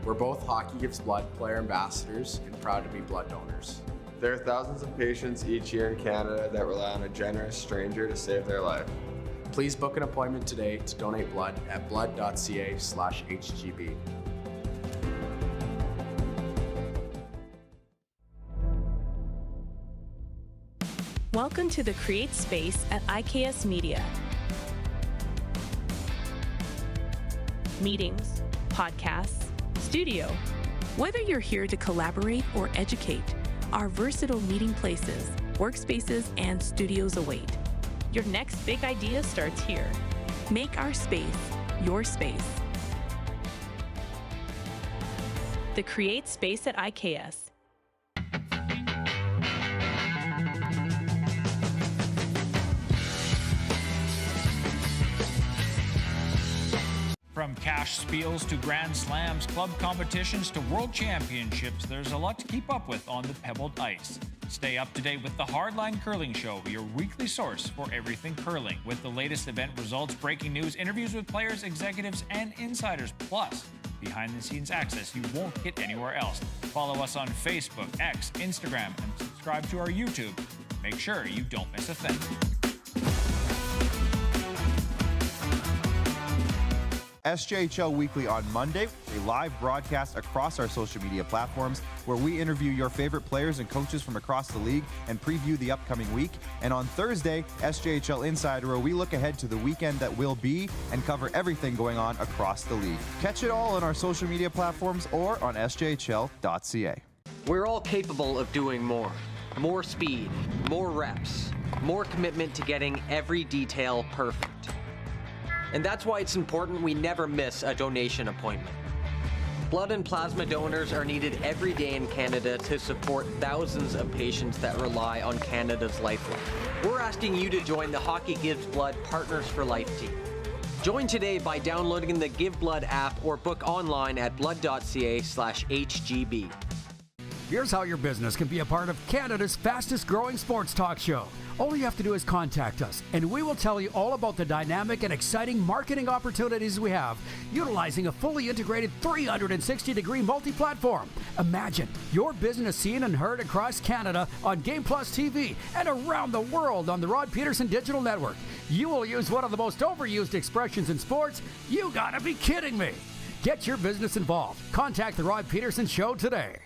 We're both Hockey Gives Blood player ambassadors and proud to be blood donors. There are thousands of patients each year in Canada that rely on a generous stranger to save their life. Please book an appointment today to donate blood at blood.ca/HGB. Welcome to the Create Space at IKS Media. Meetings, podcasts, studio. Whether you're here to collaborate or educate, our versatile meeting places, workspaces, and studios await. Your next big idea starts here. Make our space your space. The Create Space at IKS. From cash spiels to grand slams, club competitions to world championships, there's a lot to keep up with on the pebbled ice. Stay up to date with the Hardline Curling Show, your weekly source for everything curling, with the latest event results, breaking news, interviews with players, executives, and insiders, plus behind-the-scenes access you won't get anywhere else. Follow us on Facebook, X, Instagram, and subscribe to our YouTube. Make sure you don't miss a thing. SJHL Weekly on Monday, a live broadcast across our social media platforms where we interview your favorite players and coaches from across the league and preview the upcoming week. And on Thursday, SJHL Insider, where we look ahead to the weekend that will be and cover everything going on across the league. Catch it all on our social media platforms or on sjhl.ca. We're all capable of doing more. More speed, more reps, more commitment to getting every detail perfect. And that's why it's important we never miss a donation appointment. Blood and plasma donors are needed every day in Canada to support thousands of patients that rely on Canada's lifeline. We're asking you to join the Hockey Gives Blood Partners for Life team. Join today by downloading the Give Blood app or book online at blood.ca/HGB. Here's how your business can be a part of Canada's fastest growing sports talk show. All you have to do is contact us, and we will tell you all about the dynamic and exciting marketing opportunities we have, utilizing a fully integrated 360-degree multi-platform. Imagine your business seen and heard across Canada on Game Plus TV and around the world on the Rod Pedersen Digital Network. You will use one of the most overused expressions in sports. You gotta be kidding me. Get your business involved. Contact the Rod Pedersen Show today.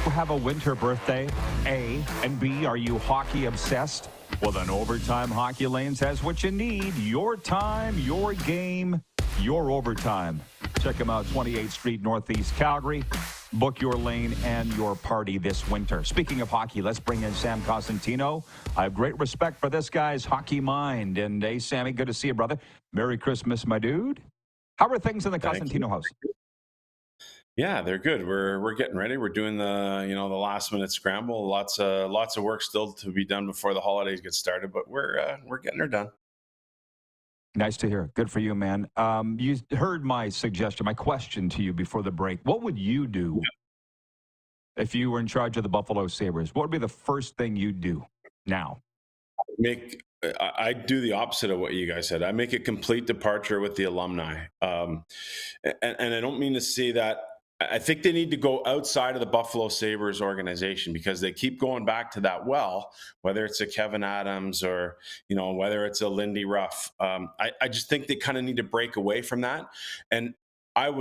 Have a winter birthday? A, and B, are you hockey obsessed? Well, then Overtime Hockey Lanes has what you need. Your time, your game, your overtime. Check them out, 28th Street, Northeast Calgary. Book your lane and your party this winter. Speaking of hockey, let's bring in Sam Cosentino. I have great respect for this guy's hockey mind. And hey, Sammy, good to see you, brother. Merry Christmas, my dude. How are things in the Cosentino house? Yeah, they're good. We're getting ready. We're doing the the last minute scramble. Lots of work still to be done before the holidays get started, but we're getting her done. Nice to hear. Good for you, man. You heard my suggestion, my question to you before the break. What would you do if you were in charge of the Buffalo Sabres? What would be the first thing you'd do now? I do the opposite of what you guys said. I make a complete departure with the alumni, and I don't mean to say that. I think they need to go outside of the Buffalo Sabres organization because they keep going back to that well, whether it's a Kevin Adams or, whether it's a Lindy Ruff. I just think they kind of need to break away from that. And I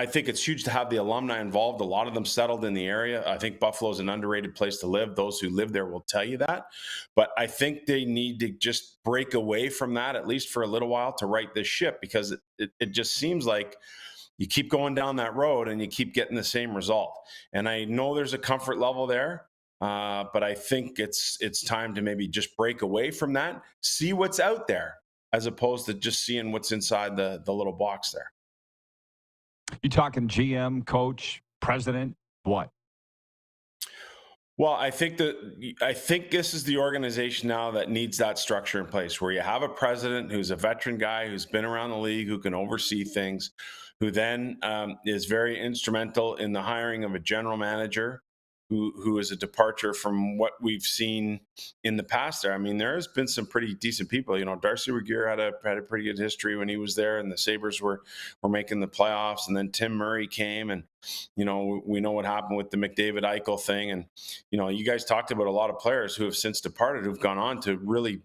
think it's huge to have the alumni involved. A lot of them settled in the area. I think Buffalo is an underrated place to live. Those who live there will tell you that. But I think they need to just break away from that, at least for a little while, to right this ship, because it just seems like you keep going down that road and you keep getting the same result. And I know there's a comfort level there, but I think it's time to maybe just break away from that, see what's out there, as opposed to just seeing what's inside the little box there. You talking GM, coach, president, what? Well, I think this is the organization now that needs that structure in place, where you have a president who's a veteran guy who's been around the league, who can oversee things, who then is very instrumental in the hiring of a general manager who is a departure from what we've seen in the past there. I mean, there has been some pretty decent people. Darcy Regier had a pretty good history when he was there, and the Sabres were making the playoffs. And then Tim Murray came, and we know what happened with the McDavid Eichel thing. And you guys talked about a lot of players who have since departed, who've gone on to really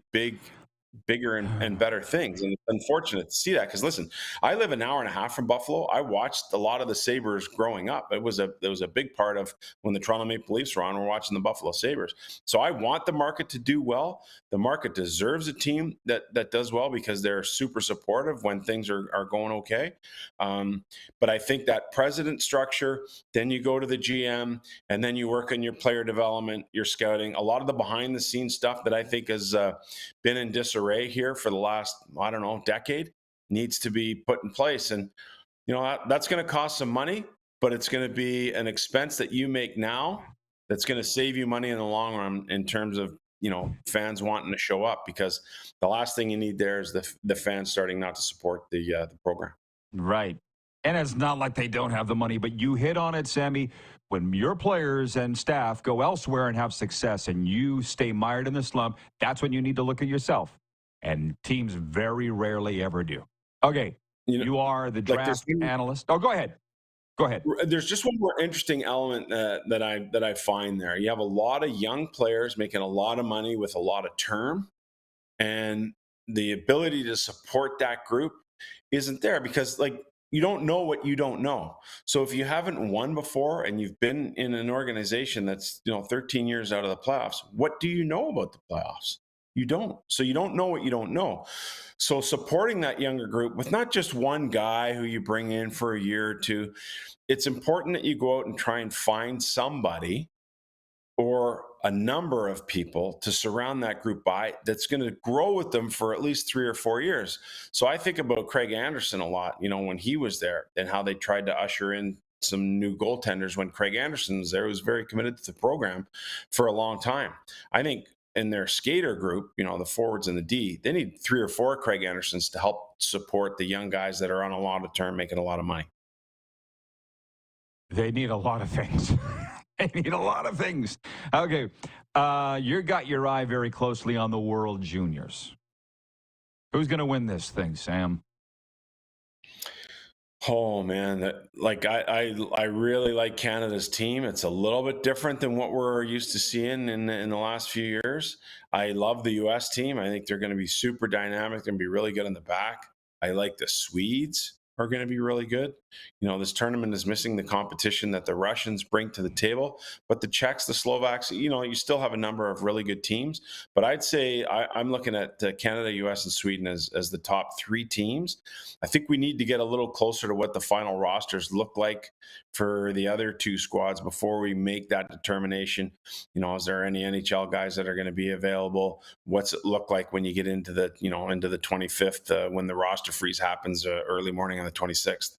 bigger and better things. And it's unfortunate to see that, because listen, I live an hour and a half from Buffalo. I watched a lot of the Sabres growing up. It was a big part of when the Toronto Maple Leafs were on. We're watching the Buffalo Sabres. So I want the market to do well. The market deserves a team that does well, because they're super supportive when things are going okay. But I think that president structure, then you go to the GM, and then you work on your player development, your scouting, a lot of the behind the scenes stuff that I think has been in disarray here for the last, decade, needs to be put in place. And, that's going to cost some money, but it's going to be an expense that you make now that's going to save you money in the long run in terms of, fans wanting to show up, because the last thing you need there is the fans starting not to support the program. Right. And it's not like they don't have the money, but you hit on it, Sammy. When your players and staff go elsewhere and have success and you stay mired in the slump, that's when you need to look at yourself. And teams very rarely ever do. Okay, you are the draft analyst. Oh, go ahead. Go ahead. There's just one more interesting element that I find there. You have a lot of young players making a lot of money with a lot of term, and the ability to support that group isn't there, because you don't know what you don't know. So if you haven't won before and you've been in an organization that's 13 years out of the playoffs, what do you know about the playoffs? You don't. So you don't know what you don't know. So supporting that younger group with not just one guy who you bring in for a year or two, it's important that you go out and try and find somebody or a number of people to surround that group by that's going to grow with them for at least 3 or 4 years. So I think about Craig Anderson a lot, when he was there, and how they tried to usher in some new goaltenders when Craig Anderson was there. He was very committed to the program for a long time. I think in their skater group, the forwards and the D, they need 3 or 4 Craig Andersons to help support the young guys that are on a lot of term making a lot of money. They need a lot of things. They need a lot of things. Okay. You got your eye very closely on the World Juniors. Who's going to win this thing, Sam? Oh man, I really like Canada's team. It's a little bit different than what we're used to seeing in the last few years. I love the U.S. team. I think they're going to be super dynamic. They're going to be really good in the back. I like the Swedes are going to be really good. This tournament is missing the competition that the Russians bring to the table, but the Czechs, the Slovaks, you still have a number of really good teams. But I'd say I'm looking at Canada, US, and Sweden as the top 3 teams. I think we need to get a little closer to what the final rosters look like for the other 2 squads before we make that determination. Is there any NHL guys that are going to be available? What's it look like when you get into the 25th when the roster freeze happens early morning on the 26th?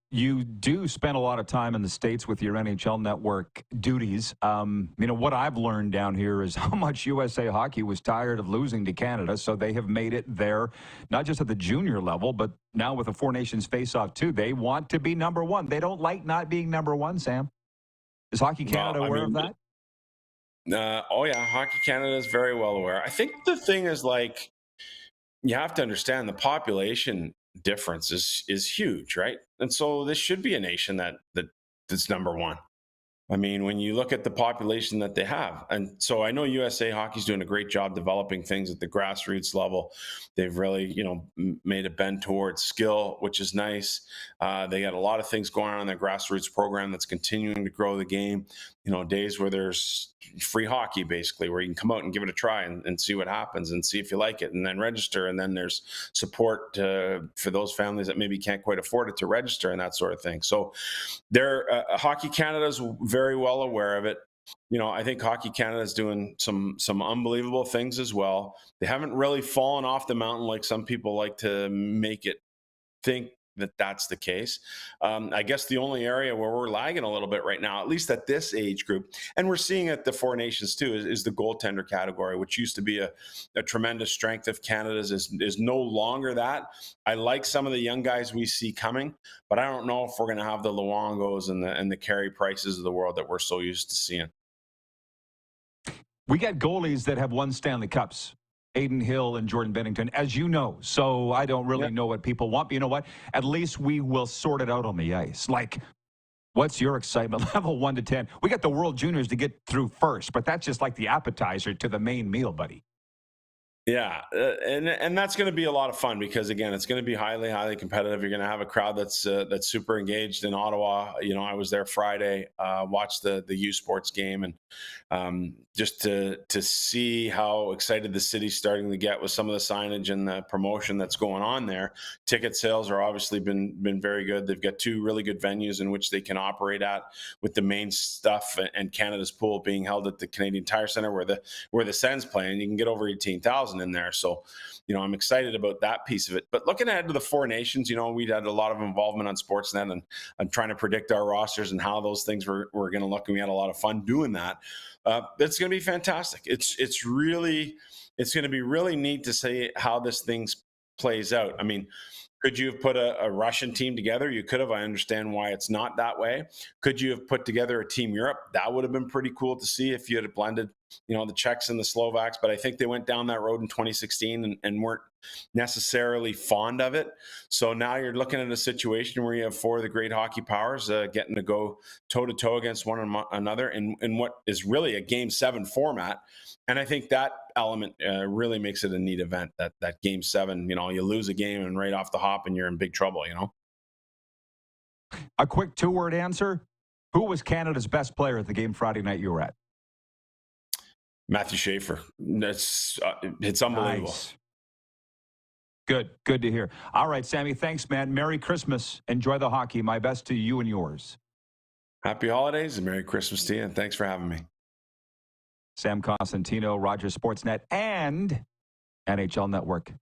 You do spend a lot of time in the States with your NHL Network duties. What I've learned down here is how much USA Hockey was tired of losing to Canada, so they have made it there, not just at the junior level, but now with the Four Nations face-off too. They want to be number 1. They don't like not being number 1, Sam. Is Hockey Canada aware of that? Oh yeah, Hockey Canada is very well aware. I think the thing is, you have to understand the population difference is huge, right? And so this should be a nation that's number 1. I mean, when you look at the population that they have. And so I know USA Hockey's doing a great job developing things at the grassroots level. They've really, made a bend towards skill, which is nice. They got a lot of things going on in their grassroots program that's continuing to grow the game. Days where there's free hockey, basically, where you can come out and give it a try and see what happens and see if you like it, and then register. And then there's support for those families that maybe can't quite afford it to register and that sort of thing. So Hockey Canada is very well aware of it. I think Hockey Canada is doing some unbelievable things as well. They haven't really fallen off the mountain like some people like to make it think that that's the case. I guess the only area where we're lagging a little bit right now, at least at this age group, and we're seeing at the Four Nations too, is the goaltender category, which used to be a tremendous strength of Canada's, is no longer that. I like some of the young guys we see coming, but I don't know if we're going to have the Luongos and the Carey Prices of the world that we're so used to seeing. We got goalies that have won Stanley Cups. Aiden Hill and Jordan Bennington, as you know. So I don't really know what people want. But you know what? At least we will sort it out on the ice. What's your excitement level 1 to 10? We got the World Juniors to get through first, but that's just like the appetizer to the main meal, buddy. Yeah, and that's going to be a lot of fun because, again, it's going to be highly, highly competitive. You're going to have a crowd that's super engaged in Ottawa. I was there Friday, watched the U Sports game, and just to see how excited the city's starting to get with some of the signage and the promotion that's going on there. Ticket sales are obviously been very good. They've got 2 really good venues in which they can operate at, with the main stuff and Canada's Pool being held at the Canadian Tire Centre where the Sens play, and you can get over 18,000 in there. So, I'm excited about that piece of it. But looking ahead to the Four Nations, we had a lot of involvement on Sportsnet and I'm trying to predict our rosters and how those things were going to look. And we had a lot of fun doing that. It's going to be fantastic. It's going to be really neat to see how this thing plays out. I mean, could you have put a Russian team together? You could have. I understand why it's not that way. Could you have put together a Team Europe? That would have been pretty cool to see if you had blended, the Czechs and the Slovaks. But I think they went down that road in 2016 and weren't necessarily fond of it. So now you're looking at a situation where you have 4 of the great hockey powers getting to go toe-to-toe against one another in what is really a Game 7 format. And I think that element really makes it a neat event, that Game 7. You lose a game and right off the hop and you're in big trouble, A quick 2-word answer. Who was Canada's best player at the game Friday night you were at? Matthew Schaefer. It's unbelievable. Nice. Good to hear. All right, Sammy, thanks, man. Merry Christmas. Enjoy the hockey. My best to you and yours. Happy holidays and Merry Christmas to you, and thanks for having me. Sam Cosentino, Rogers Sportsnet, and NHL Network.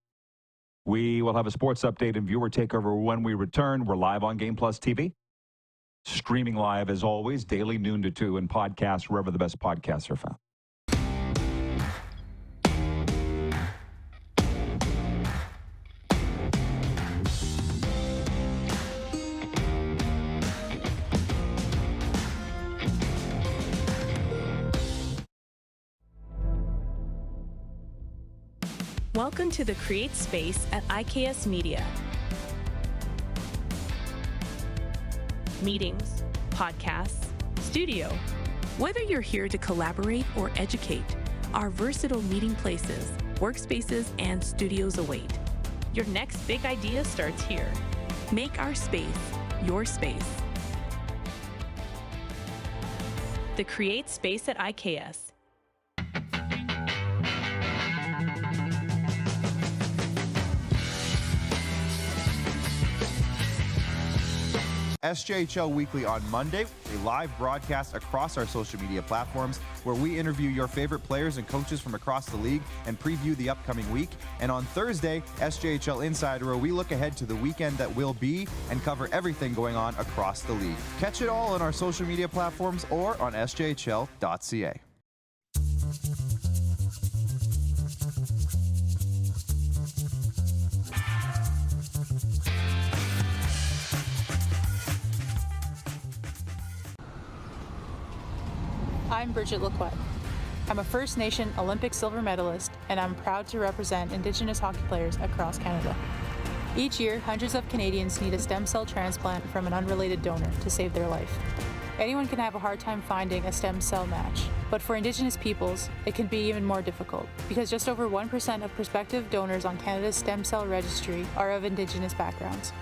We will have a sports update and viewer takeover when we return. We're live on Game Plus TV. Streaming live as always, daily noon to 2, and podcasts wherever the best podcasts are found. Welcome to the Create Space at IKS Media. Meetings, podcasts, studio. Whether you're here to collaborate or educate, our versatile meeting places, workspaces, and studios await. Your next big idea starts here. Make our space your space. The Create Space at IKS. SJHL Weekly on Monday, a live broadcast across our social media platforms where we interview your favorite players and coaches from across the league and preview the upcoming week. And on Thursday, SJHL Insider, where we look ahead to the weekend that will be and cover everything going on across the league. Catch it all on our social media platforms or on sjhl.ca. I'm Bridget Lacquette. I'm a First Nation Olympic silver medalist, and I'm proud to represent Indigenous hockey players across Canada. Each year, hundreds of Canadians need a stem cell transplant from an unrelated donor to save their life. Anyone can have a hard time finding a stem cell match, but for Indigenous peoples, it can be even more difficult because just over 1% of prospective donors on Canada's stem cell registry are of Indigenous backgrounds.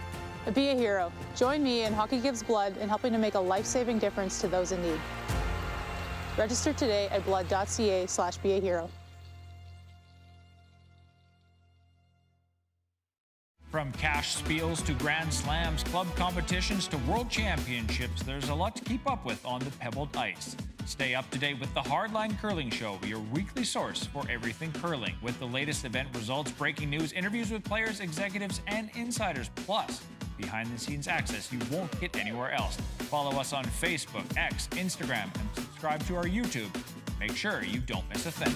Be a hero. Join me in Hockey Gives Blood in helping to make a life-saving difference to those in need. Register today at blood.ca/beahero. From cash spiels to Grand Slams, club competitions to world championships, there's a lot to keep up with on the pebbled ice. Stay up to date with the Hardline Curling Show, your weekly source for everything curling, with the latest event results, breaking news, interviews with players, executives, and insiders, plus behind-the-scenes access you won't get anywhere else. Follow us on Facebook, X, Instagram, and subscribe to our YouTube. Make sure you don't miss a thing.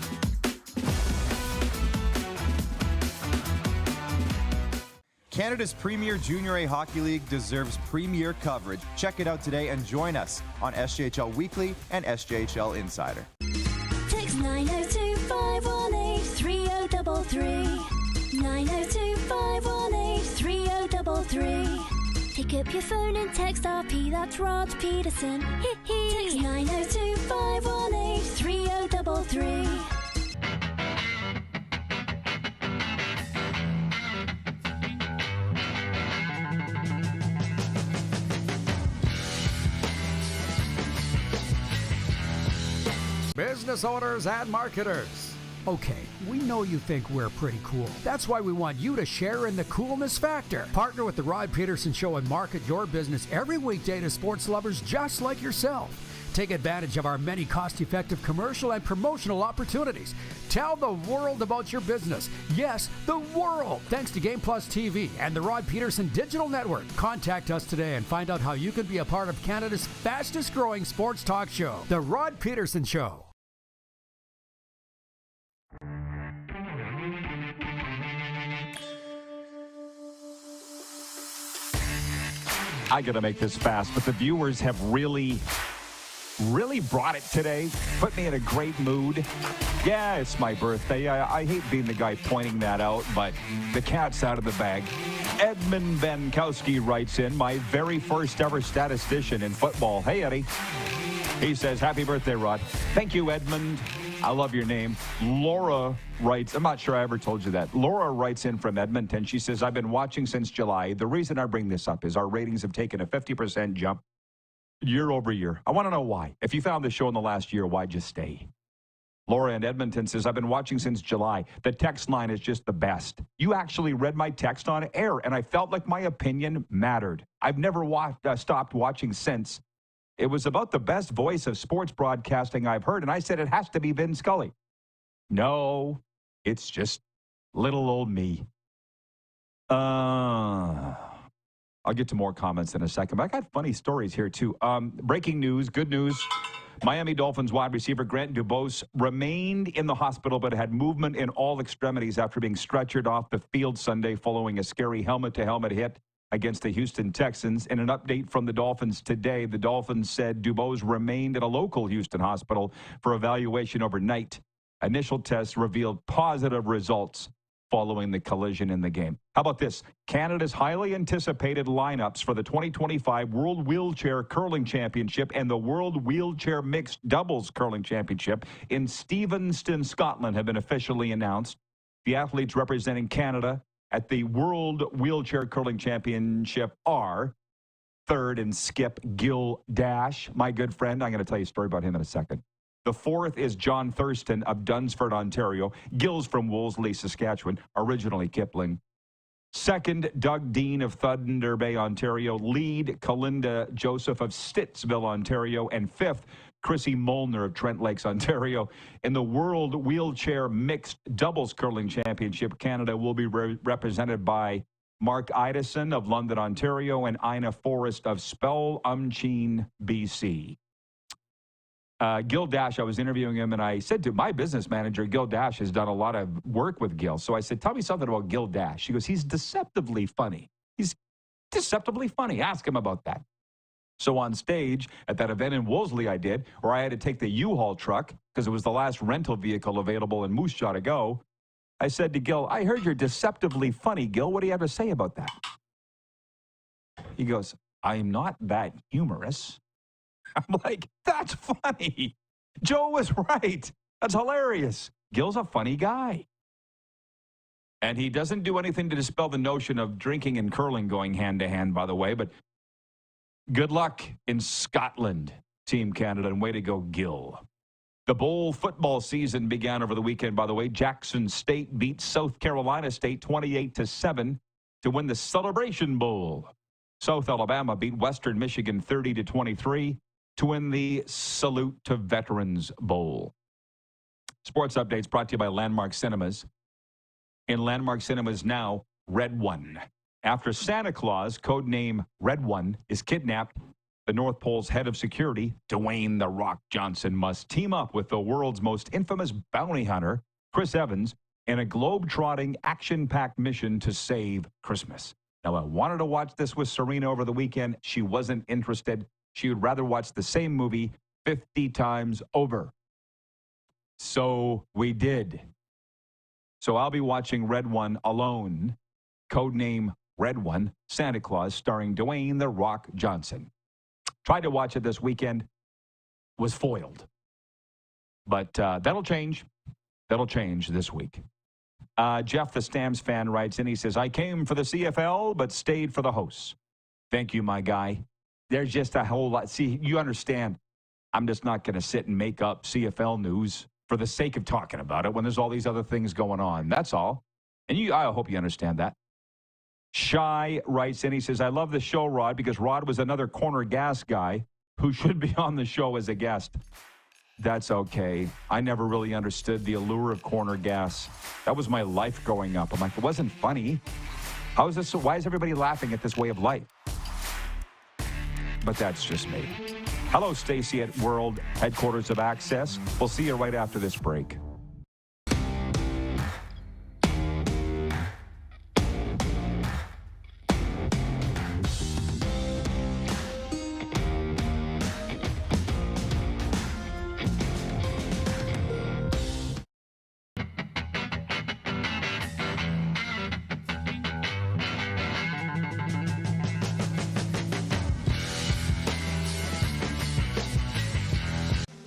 Canada's premier Junior A Hockey League deserves premier coverage. Check it out today and join us on SJHL Weekly and SJHL Insider. Text 902-518-3033. 902-518-3033. Pick up your phone and text RP, that's Rod Pedersen. Text 902-518-3033. Business owners and marketers. Okay, we know you think we're pretty cool. That's why we want you to share in the coolness factor. Partner with the Rod Pedersen Show and market your business every weekday to sports lovers just like yourself. Take advantage of our many cost-effective commercial and promotional opportunities. Tell the world about your business. Yes, the world. Thanks to Game Plus TV and the Rod Pedersen Digital Network. Contact us today and find out how you can be a part of Canada's fastest-growing sports talk show, The Rod Pedersen Show. I got to make this fast, but the viewers have really brought it today. Put me in a great mood. Yeah, it's my birthday. I hate being the guy pointing that out, but the cat's out of the bag. Edmund Benkowski writes in, my very first ever statistician in football. Hey, Eddie. He says, happy birthday, Rod. Thank you, Edmund. I love your name. Laura writes, I'm not sure I ever told you that. Laura writes in from Edmonton. She says, I've been watching since July. The reason I bring this up is our ratings have taken a 50% jump year over year. I want to know why. If you found the show in the last year, why'd you stay? Laura in Edmonton says, I've been watching since July. The text line is just the best. You actually read my text on air, and I felt like my opinion mattered. I've never stopped watching since. It was about the best voice of sports broadcasting I've heard, and I said it has to be Vin Scully. No, it's just little old me. I'll get to more comments in a second, but I got funny stories here, too. Breaking news, good news. Miami Dolphins wide receiver Grant Dubose remained in the hospital but had movement in all extremities after being stretchered off the field Sunday following a scary helmet-to-helmet hit against the Houston Texans. In an update from the Dolphins today, the Dolphins said Dubose remained at a local Houston hospital for evaluation overnight. Initial tests revealed positive results following the collision in the game. How about this? Canada's highly anticipated lineups for the 2025 World Wheelchair Curling Championship and the World Wheelchair Mixed Doubles Curling Championship in Stevenston, Scotland have been officially announced. The athletes representing Canada at the World Wheelchair Curling Championship are third in skip Gil Dash, my good friend. I'm going to tell you a story about him in a second. The fourth is John Thurston of Dunsford, Ontario. Gil's from Wolseley, Saskatchewan, originally Kipling. Second, Doug Dean of Thunder Bay, Ontario. Lead, Kalinda Joseph of Stittsville, Ontario. And fifth, Chrissy Molnar of Trent Lakes, Ontario. In the World Wheelchair Mixed Doubles Curling Championship, Canada will be represented by Mark Idison of London, Ontario, and Ina Forrest of Spell-Umcheen, BC. Gil Dash, I was interviewing him, and I said to my business manager, Gil Dash has done a lot of work with Gil. So I said, tell me something about Gil Dash. She goes, he's deceptively funny. He's deceptively funny. Ask him about that. So on stage at that event in Wolseley I did, where I had to take the U-Haul truck because it was the last rental vehicle available in Moose Jaw to go, I said to Gil, I heard you're deceptively funny, Gil. What do you have to say about that? He goes, I'm not that humorous. I'm like, that's funny. Joe was right. That's hilarious. Gil's a funny guy. And he doesn't do anything to dispel the notion of drinking and curling going hand to hand, by the way. But good luck in Scotland, Team Canada, and way to go, Gil. The bowl football season began over the weekend, by the way. Jackson State beat South Carolina State 28-7 to win the Celebration Bowl. South Alabama beat Western Michigan 30-23. To win the Salute to Veterans Bowl. Sports updates brought to you by Landmark Cinemas. In Landmark Cinemas now, Red One. After Santa Claus, codename Red One, is kidnapped, the North Pole's head of security, Dwayne "The Rock" Johnson, must team up with the world's most infamous bounty hunter, Chris Evans, in a globe-trotting, action-packed mission to save Christmas. Now, I wanted to watch this with Serena over the weekend. She wasn't interested. She would rather watch the same movie 50 times over. So we did. So I'll be watching Red One alone, codename Red One, Santa Claus, starring Dwayne "The Rock" Johnson. Tried to watch it this weekend, was foiled. But that'll change. That'll change this week. Jeff, the Stamps fan, writes in. He says, I came for the CFL, but stayed for the hosts. Thank you, my guy. There's just a whole lot. See, you understand, I'm just not going to sit and make up CFL news for the sake of talking about it when there's all these other things going on. That's all. And I hope you understand that. Shy writes in. He says, I love the show, Rod, because Rod was another corner gas guy who should be on the show as a guest. That's okay. I never really understood the allure of corner gas. That was my life growing up. I'm like, it wasn't funny. How is this? Why is everybody laughing at this way of life? But that's just me. Hello, Stacy at World Headquarters of Access. We'll see you right after this break.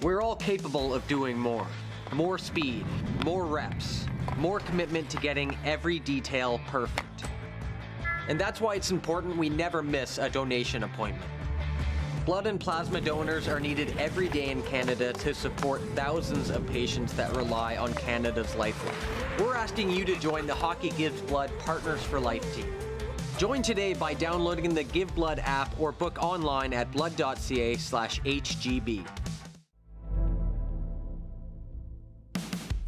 We're all capable of doing more. More speed, more reps, more commitment to getting every detail perfect. And that's why it's important we never miss a donation appointment. Blood and plasma donors are needed every day in Canada to support thousands of patients that rely on Canada's lifeline. We're asking you to join the Hockey Gives Blood Partners for Life team. Join today by downloading the Give Blood app or book online at blood.ca/HGB.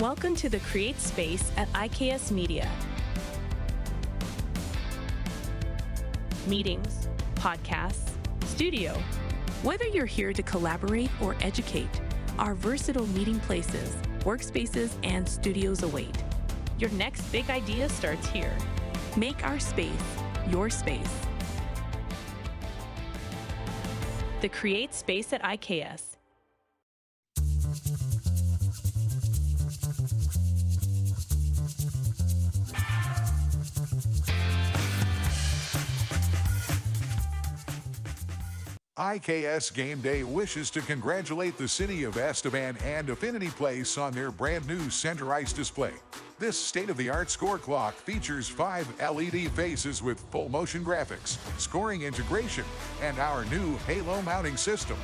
Welcome to the Create Space at IKS Media. Meetings, podcasts, studio. Whether you're here to collaborate or educate, our versatile meeting places, workspaces, and studios await. Your next big idea starts here. Make our space your space. The Create Space at IKS. IKS Game Day wishes to congratulate the city of Estevan and Affinity Place on their brand new center ice display. This state-of-the-art score clock features 5 LED faces with full motion graphics, scoring integration, and our new Halo mounting system.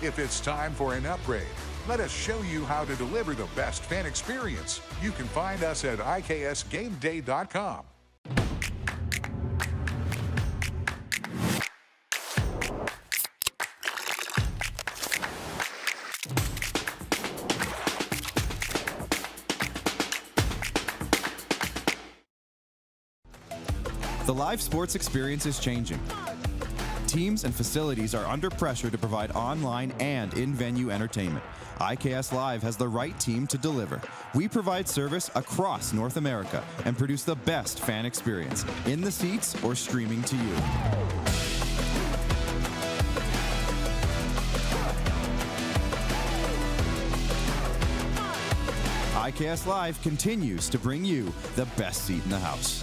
If it's time for an upgrade, let us show you how to deliver the best fan experience. You can find us at IKSGameDay.com. The live sports experience is changing. Teams and facilities are under pressure to provide online and in-venue entertainment. IKS Live has the right team to deliver. We provide service across North America and produce the best fan experience, in the seats or streaming to you. IKS Live continues to bring you the best seat in the house.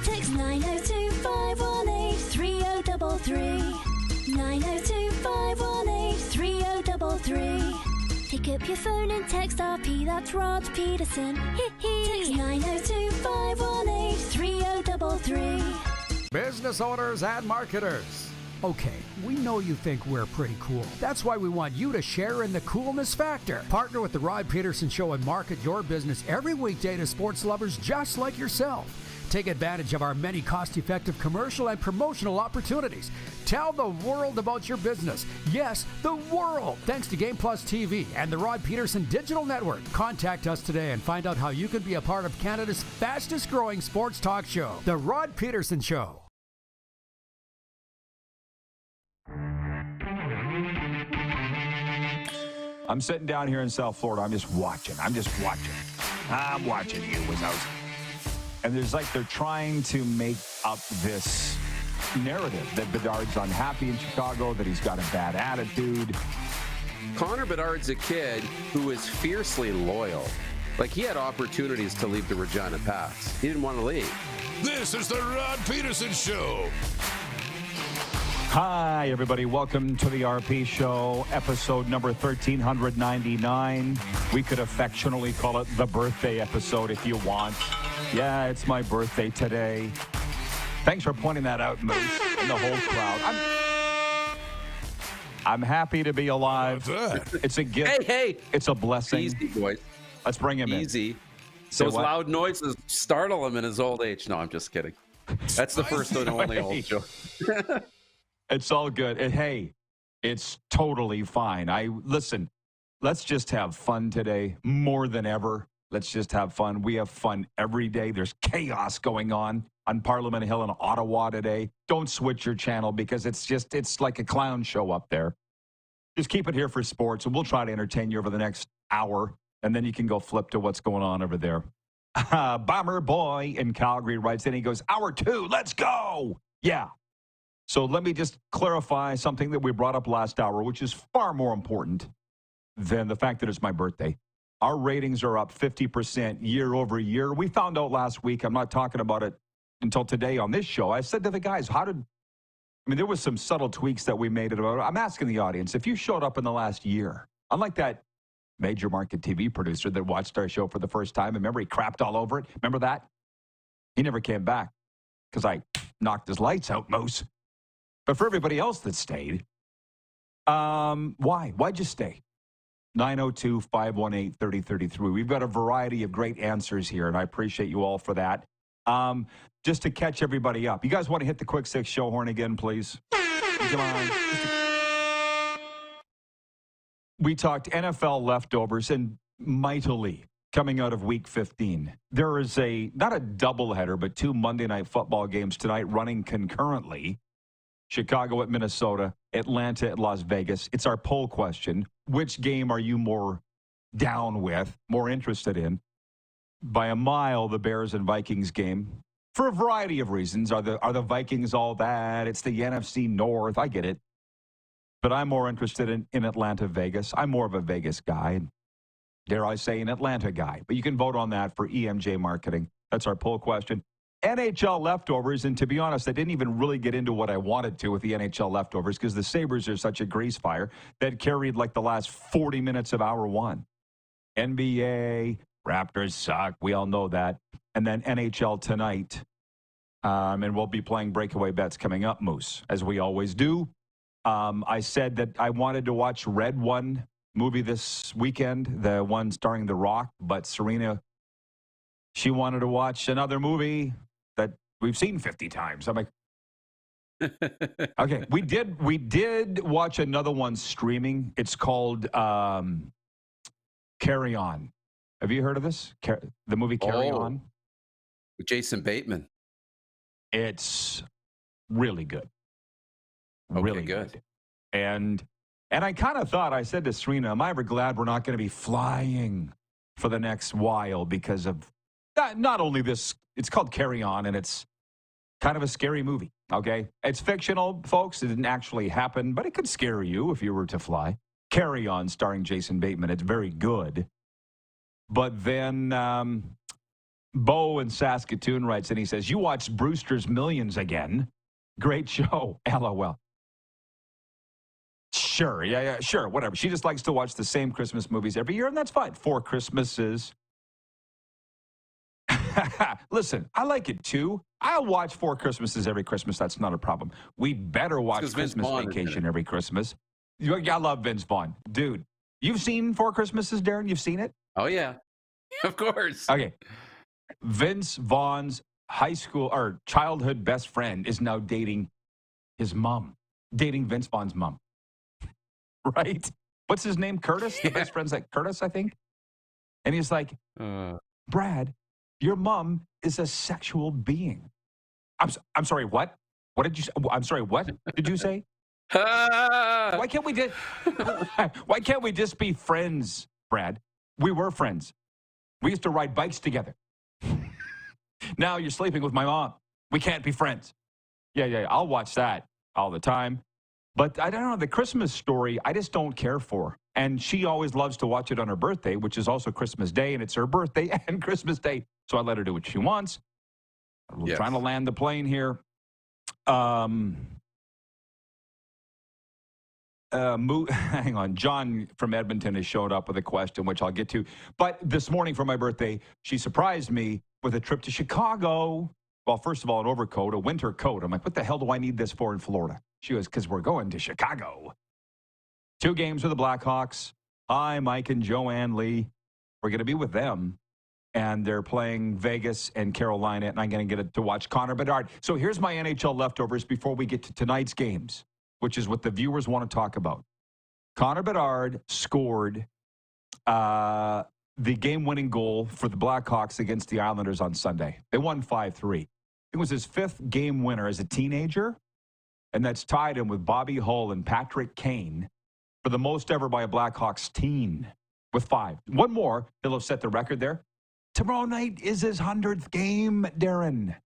Text 902-518-3033. 902-518-3033. Pick up your phone and text RP, that's Rod Pedersen. Text 902-518-3033. Business owners and marketers. Okay, we know you think we're pretty cool. That's why we want you to share in the coolness factor. Partner with the Rod Pedersen Show and market your business every weekday to sports lovers just like yourself. Take advantage of our many cost-effective commercial and promotional opportunities. Tell the world about your business. Yes, the world. Thanks to Game Plus TV and the Rod Pedersen Digital Network. Contact us today and find out how you can be a part of Canada's fastest-growing sports talk show, The Rod Pedersen Show. I'm sitting down here in South Florida. I'm just watching. I'm watching you. And there's like they're trying to make up this narrative that Bedard's unhappy in Chicago, that he's got a bad attitude. Connor Bedard's a kid who is fiercely loyal. Like, he had opportunities to leave the Regina Pats. He didn't want to leave. This is the Rod Pedersen Show. Hi, everybody. Welcome to the RP Show, episode number 1399. We could affectionately call it the birthday episode if you want. Yeah, it's my birthday today. Thanks for pointing that out, Moose, and the whole crowd. I'm happy to be alive. It's a gift. Hey. It's a blessing. Easy, boys. Let's bring him in. Easy. Those loud noises startle him in his old age. No, I'm just kidding. That's the first and only old show. It's all good. Hey, it's totally fine. Listen, let's just have fun today more than ever. Let's just have fun. We have fun every day. There's chaos going on Parliament Hill in Ottawa today. Don't switch your channel because it's like a clown show up there. Just keep it here for sports, and we'll try to entertain you over the next hour, and then you can go flip to what's going on over there. Bomber Boy in Calgary writes in, he goes, hour 2, let's go. Yeah. So let me just clarify something that we brought up last hour, which is far more important than the fact that it's my birthday. Our ratings are up 50% year over year. We found out last week, I'm not talking about it until today on this show. I said to the guys, there was some subtle tweaks that we made about it. I'm asking the audience, if you showed up in the last year, unlike that major market TV producer that watched our show for the first time, remember he crapped all over it? Remember that? He never came back because I knocked his lights out, Moose. But for everybody else that stayed, Why? Why'd you stay? 902-518-3033. We've got a variety of great answers here, and I appreciate you all for that. Just to catch everybody up, you guys want to hit the Quick Six show horn again, please? Come on. We talked NFL leftovers and mightily coming out of Week 15. There is not a doubleheader, but 2 Monday Night Football games tonight running concurrently. Chicago at Minnesota, Atlanta at Las Vegas. It's our poll question. Which game are you more down with, more interested in? By a mile, the Bears and Vikings game. For a variety of reasons. Are the Vikings all that? It's the NFC North. I get it. But I'm more interested in Atlanta, Vegas. I'm more of a Vegas guy. Dare I say an Atlanta guy. But you can vote on that for EMJ Marketing. That's our poll question. NHL leftovers, and to be honest, I didn't even really get into what I wanted to with the NHL leftovers because the Sabres are such a grease fire that carried like the last 40 minutes of hour one. NBA, Raptors suck. We all know that. And then NHL tonight. And we'll be playing breakaway bets coming up, Moose, as we always do. I said that I wanted to watch Red One movie this weekend, the one starring The Rock, but Serena, she wanted to watch another movie that we've seen 50 times. I'm like, okay, we did watch another one streaming. It's called Carry On. Have you heard of this? The movie Carry On? With Jason Bateman. It's really good. Okay, really good. And I kind of thought, I said to Serena, am I ever glad we're not going to be flying for the next while because of not only this, it's called Carry On, and it's kind of a scary movie, okay? It's fictional, folks. It didn't actually happen, but it could scare you if you were to fly. Carry On, starring Jason Bateman. It's very good. But then Bo in Saskatoon writes, and he says, you watched Brewster's Millions again. Great show. LOL. Sure, yeah, sure, whatever. She just likes to watch the same Christmas movies every year, and that's fine. 4 Christmases. Listen, I like it too. I'll watch 4 Christmases every Christmas. That's not a problem. We better watch Christmas Vacation every Christmas. I love Vince Vaughn. Dude, you've seen 4 Christmases, Darren? You've seen it? Oh, yeah. Of course. Okay. Vince Vaughn's high school or childhood best friend is now dating his mom. Dating Vince Vaughn's mom. Right? What's his name? Curtis? The best friend's like Curtis, I think. And he's like, Brad, your mom is a sexual being. I'm sorry, what? What did you say? I'm sorry, what did you say? Why can't we just be friends, Brad? We were friends. We used to ride bikes together. Now you're sleeping with my mom. We can't be friends. Yeah, I'll watch that all the time. But I don't know, the Christmas Story, I just don't care for. And she always loves to watch it on her birthday, which is also Christmas Day, and it's her birthday and Christmas Day. So I let her do what she wants. We're trying to land the plane here. Hang on. John from Edmonton has showed up with a question, which I'll get to. But this morning for my birthday, she surprised me with a trip to Chicago. Well, first of all, an overcoat, a winter coat. I'm like, what the hell do I need this for in Florida? She goes, because we're going to Chicago. 2 games with the Blackhawks. Hi, Mike and Joanne Lee. We're going to be with them. And they're playing Vegas and Carolina, and I'm going to get to watch Connor Bedard. So here's my NHL leftovers before we get to tonight's games, which is what the viewers want to talk about. Connor Bedard scored the game-winning goal for the Blackhawks against the Islanders on Sunday. They won 5-3. It was his 5th game winner as a teenager, and that's tied him with Bobby Hull and Patrick Kane for the most ever by a Blackhawks teen with 5. One more, he'll have set the record there. Tomorrow night is his 100th game, Darren.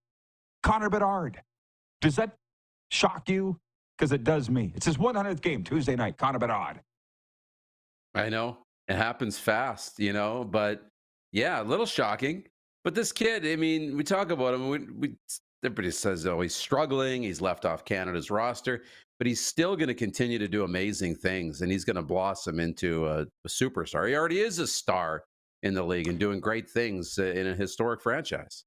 Connor Bedard. Does that shock you? Because it does me. It's his 100th game, Tuesday night, Connor Bedard. I know. It happens fast, but yeah, a little shocking. But this kid, I mean, we talk about him. Everybody says, he's struggling. He's left off Canada's roster, but he's still going to continue to do amazing things, and he's going to blossom into a superstar. He already is a star in the league and doing great things in a historic franchise.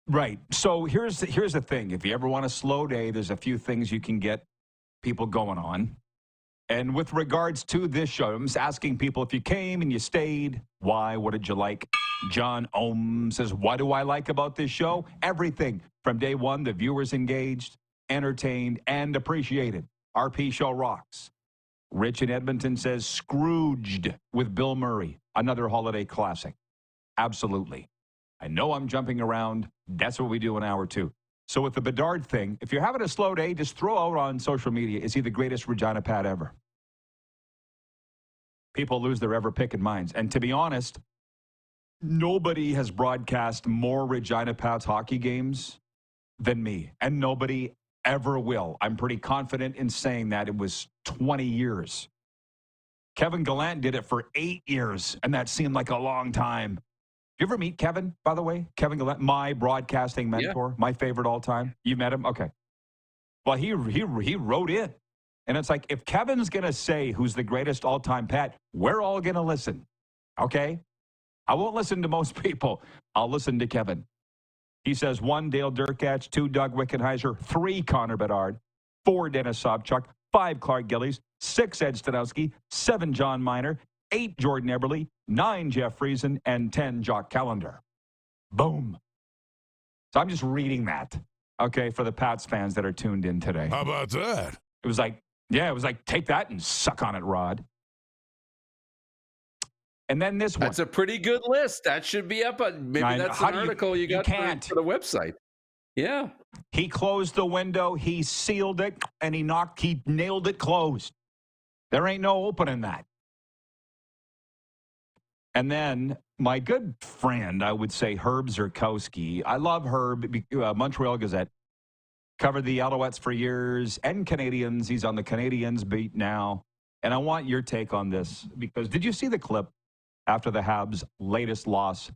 Right. So here's the thing. If you ever want a slow day, there's a few things you can get people going on. And with regards to this show, I'm just asking people, if you came and you stayed, why? What did you like? John Ohm says, what do I like about this show? Everything. From day one, the viewers engaged, entertained, and appreciated. RP show rocks. Rich in Edmonton says, Scrooged with Bill Murray. Another holiday classic. Absolutely. I know I'm jumping around. That's what we do in hour 2. So with the Bedard thing, if you're having a slow day, just throw out on social media, is he the greatest Regina Pat ever? People lose their ever-picking minds. And to be honest, nobody has broadcast more Regina Pats hockey games than me. And nobody ever will. I'm pretty confident in saying that. It was 20 years. Kevin Gallant did it for 8 years, and that seemed like a long time. You ever meet Kevin, by the way? Kevin Gallant, my broadcasting mentor, my favorite all time. You met him? Okay. Well, he wrote in. And it's like, if Kevin's going to say who's the greatest all-time Pat, we're all going to listen. Okay? I won't listen to most people. I'll listen to Kevin. He says 1, Dale Durkach, 2, Doug Wickenheiser, 3, Connor Bedard, 4, Dennis Sobchuk, 5, Clark Gillies, 6, Ed Stanowski, 7, John Miner, 8, Jordan Eberle, 9, Jeff Friesen, and 10, Jock Callender. Boom. So I'm just reading that, okay, for the Pats fans that are tuned in today. How about that? It was like, take that and suck on it, Rod. And then this one. That's a pretty good list. That should be up. Maybe that's an article you got for the website. Yeah. He closed the window, he sealed it, and he nailed it closed. There ain't no opening that. And then my good friend, I would say Herb Zurkowski. I love Herb, Montreal Gazette. Covered the Alouettes for years and Canadians. He's on the Canadians beat now. And I want your take on this because did you see the clip after the Habs' latest loss?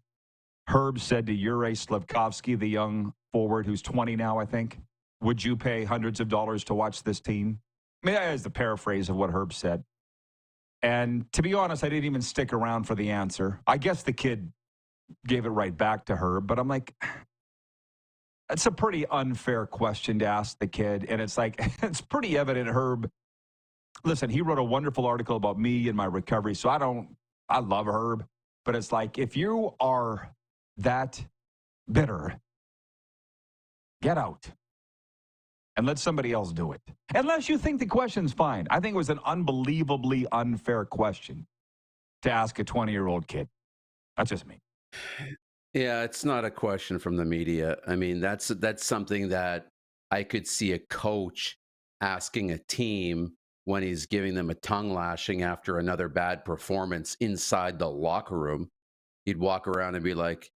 Herb said to Juraj Slafkovsky, the young forward who's 20 now, I think, would you pay hundreds of dollars to watch this team? I mean, that is the paraphrase of what Herb said. And to be honest, I didn't even stick around for the answer. I guess the kid gave it right back to Herb, but I'm like, that's a pretty unfair question to ask the kid. And it's like, it's pretty evident Herb, listen, he wrote a wonderful article about me and my recovery. So I love Herb, but it's like, if you are that bitter, get out and let somebody else do it. Unless you think the question's fine. I think it was an unbelievably unfair question to ask a 20-year-old kid. That's just me. Yeah, it's not a question from the media. I mean, that's something that I could see a coach asking a team when he's giving them a tongue lashing after another bad performance inside the locker room. He'd walk around and be like,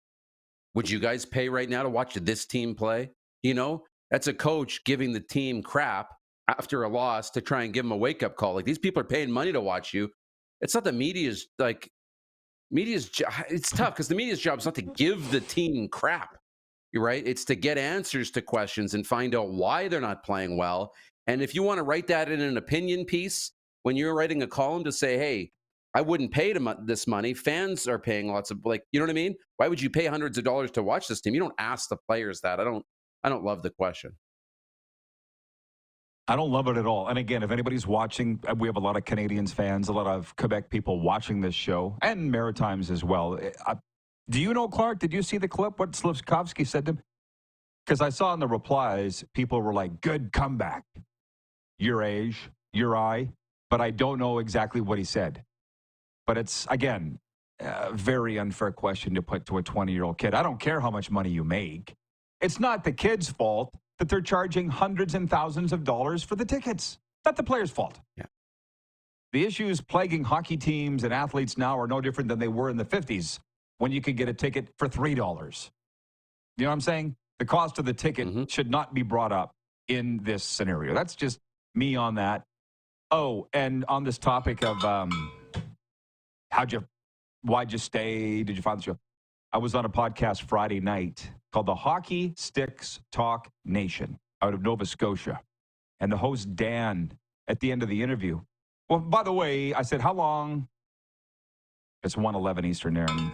would you guys pay right now to watch this team play? You know, that's a coach giving the team crap after a loss to try and give them a wake-up call. Like, these people are paying money to watch you. It's not the media's, like, it's tough because the media's job is not to give the team crap. You're right. It's to get answers to questions and find out why they're not playing well. And if you want to write that in an opinion piece, when you're writing a column to say, hey, I wouldn't pay this money. Fans are paying lots of, like, you know what I mean? Why would you pay hundreds of dollars to watch this team? You don't ask the players that. I don't love the question. I don't love it at all. And again, if anybody's watching, we have a lot of Canadians fans, a lot of Quebec people watching this show, and Maritimes as well. Do you know, Clark, did you see the clip, what Slafkovsky said to him? Because I saw in the replies, people were like, good comeback. Your age, your eye. But I don't know exactly what he said. But it's, again, a very unfair question to put to a 20-year-old kid. I don't care how much money you make. It's not the kid's fault that they're charging hundreds and thousands of dollars for the tickets. Not the player's fault. Yeah. The issues plaguing hockey teams and athletes now are no different than they were in the 50s when you could get a ticket for $3. You know what I'm saying? The cost of the ticket should not be brought up in this scenario. That's just me on that. Oh, and on this topic of why'd you stay? Did you find the show? I was on a podcast Friday night called the Hockey Sticks Talk Nation out of Nova Scotia. And the host, Dan, at the end of the interview, well, by the way, I said, how long? It's 1:11 Eastern there and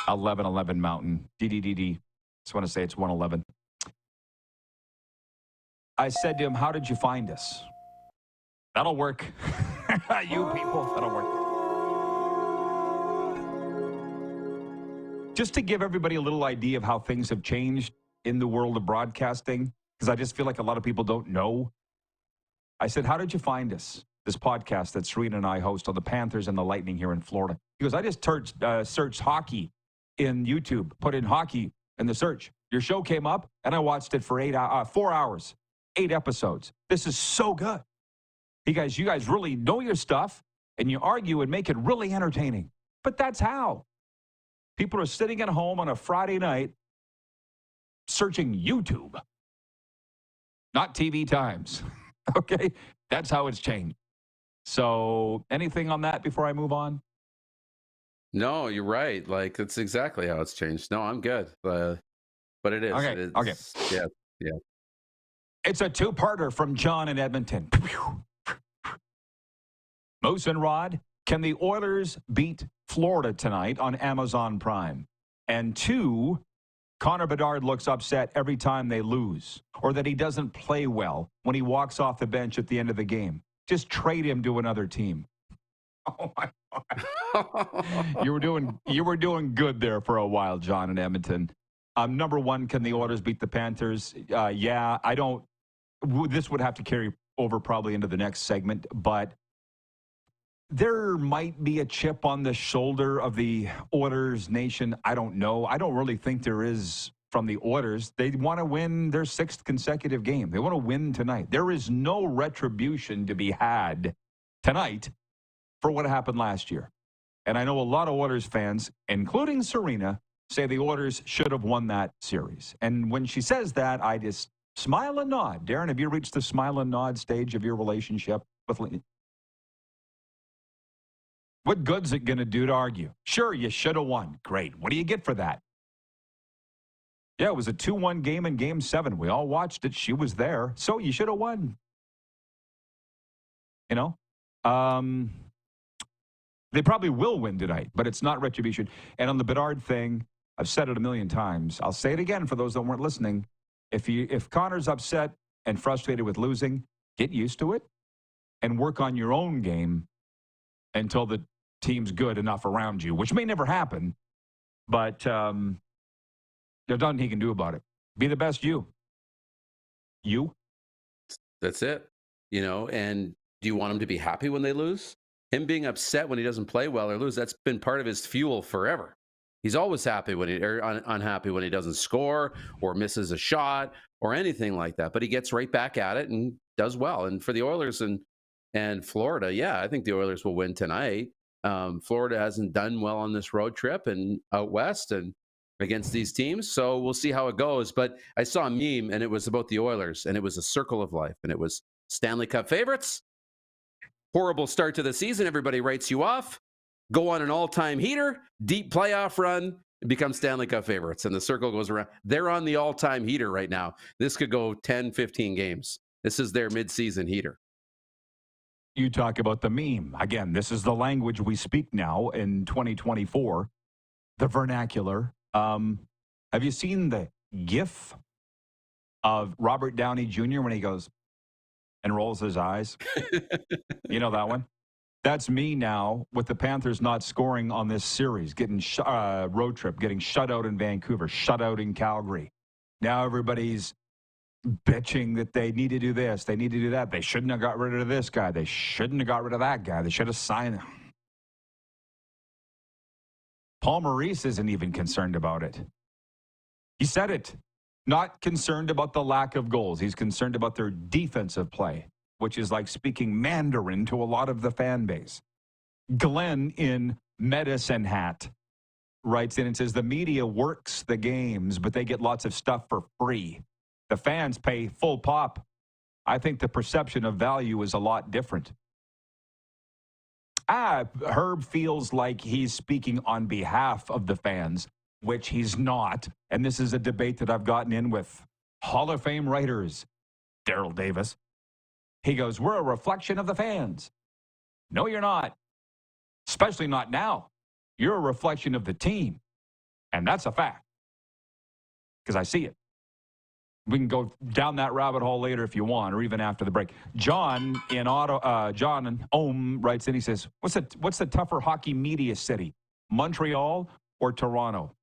11:11 Mountain. DDDD. Just want to say it's 1:11. I said to him, how did you find us? That'll work. You people, that'll work. Just to give everybody a little idea of how things have changed in the world of broadcasting, because I just feel like a lot of people don't know. I said, how did you find us? This podcast that Serena and I host on the Panthers and the Lightning here in Florida. He goes, I just searched hockey in YouTube, put in hockey in the search. Your show came up, and I watched it for 4 hours, 8 episodes. This is so good. You guys really know your stuff, and you argue and make it really entertaining. But that's how. People are sitting at home on a Friday night searching YouTube, not TV Times. Okay? That's how it's changed. So anything on that before I move on? No, you're right. Like, that's exactly how it's changed. No, I'm good. But it is. Okay. Yeah. It's a two-parter from John in Edmonton. Moose and Rod, can the Oilers beat Florida tonight on Amazon Prime? And 2, Connor Bedard looks upset every time they lose, or that he doesn't play well when he walks off the bench at the end of the game. Just trade him to another team. Oh my God. You were doing good there for a while, John in Edmonton. Number 1, can the Oilers beat the Panthers? Yeah, I don't. This would have to carry over probably into the next segment, but there might be a chip on the shoulder of the Oilers nation. I don't know. I don't really think there is from the Oilers. They want to win their 6th consecutive game. They want to win tonight. There is no retribution to be had tonight for what happened last year. And I know a lot of Oilers fans, including Serena, say the Oilers should have won that series. And when she says that, I just smile and nod. Darren, have you reached the smile and nod stage of your relationship with Lee? What good's it going to do to argue? Sure, you should have won. Great. What do you get for that? Yeah, it was a 2-1 game in Game 7. We all watched it. She was there. So you should have won. You know? They probably will win tonight, but it's not retribution. And on the Bedard thing, I've said it a million times. I'll say it again for those that weren't listening. If Connor's upset and frustrated with losing, get used to it and work on your own game until the team's good enough around you, which may never happen, but there's nothing he can do about it. Be the best you. You? That's it. You know, and do you want him to be happy when they lose? Him being upset when he doesn't play well or lose, that's been part of his fuel forever. He's always happy when unhappy when he doesn't score or misses a shot or anything like that. But he gets right back at it and does well. And for the Oilers and Florida, yeah, I think the Oilers will win tonight. Florida hasn't done well on this road trip and out west and against these teams. So we'll see how it goes. But I saw a meme and it was about the Oilers and it was a circle of life and it was Stanley Cup favorites. Horrible start to the season. Everybody writes you off. Go on an all-time heater, deep playoff run, become Stanley Cup favorites. And the circle goes around. They're on the all-time heater right now. This could go 10, 15 games. This is their mid-season heater. You talk about the meme. Again, this is the language we speak now in 2024, the vernacular. Have you seen the GIF of Robert Downey Jr. when he goes and rolls his eyes? You know that one? That's me now with the Panthers not scoring on this series, getting road trip, getting shut out in Vancouver, shut out in Calgary. Now everybody's bitching that they need to do this, they need to do that. They shouldn't have got rid of this guy. They shouldn't have got rid of that guy. They should have signed him. Paul Maurice isn't even concerned about it. He said it. Not concerned about the lack of goals. He's concerned about their defensive play, which is like speaking Mandarin to a lot of the fan base. Glenn in Medicine Hat writes in and says, the media works the games, but they get lots of stuff for free. The fans pay full pop. I think the perception of value is a lot different. Herb feels like he's speaking on behalf of the fans, which he's not. And this is a debate that I've gotten in with Hall of Fame writers, Daryl Davis. He goes, we're a reflection of the fans. No, you're not. Especially not now. You're a reflection of the team. And that's a fact. Because I see it. We can go down that rabbit hole later if you want, or even after the break. John in John in Ohm writes in. He says, "What's the tougher hockey media city, Montreal or Toronto?"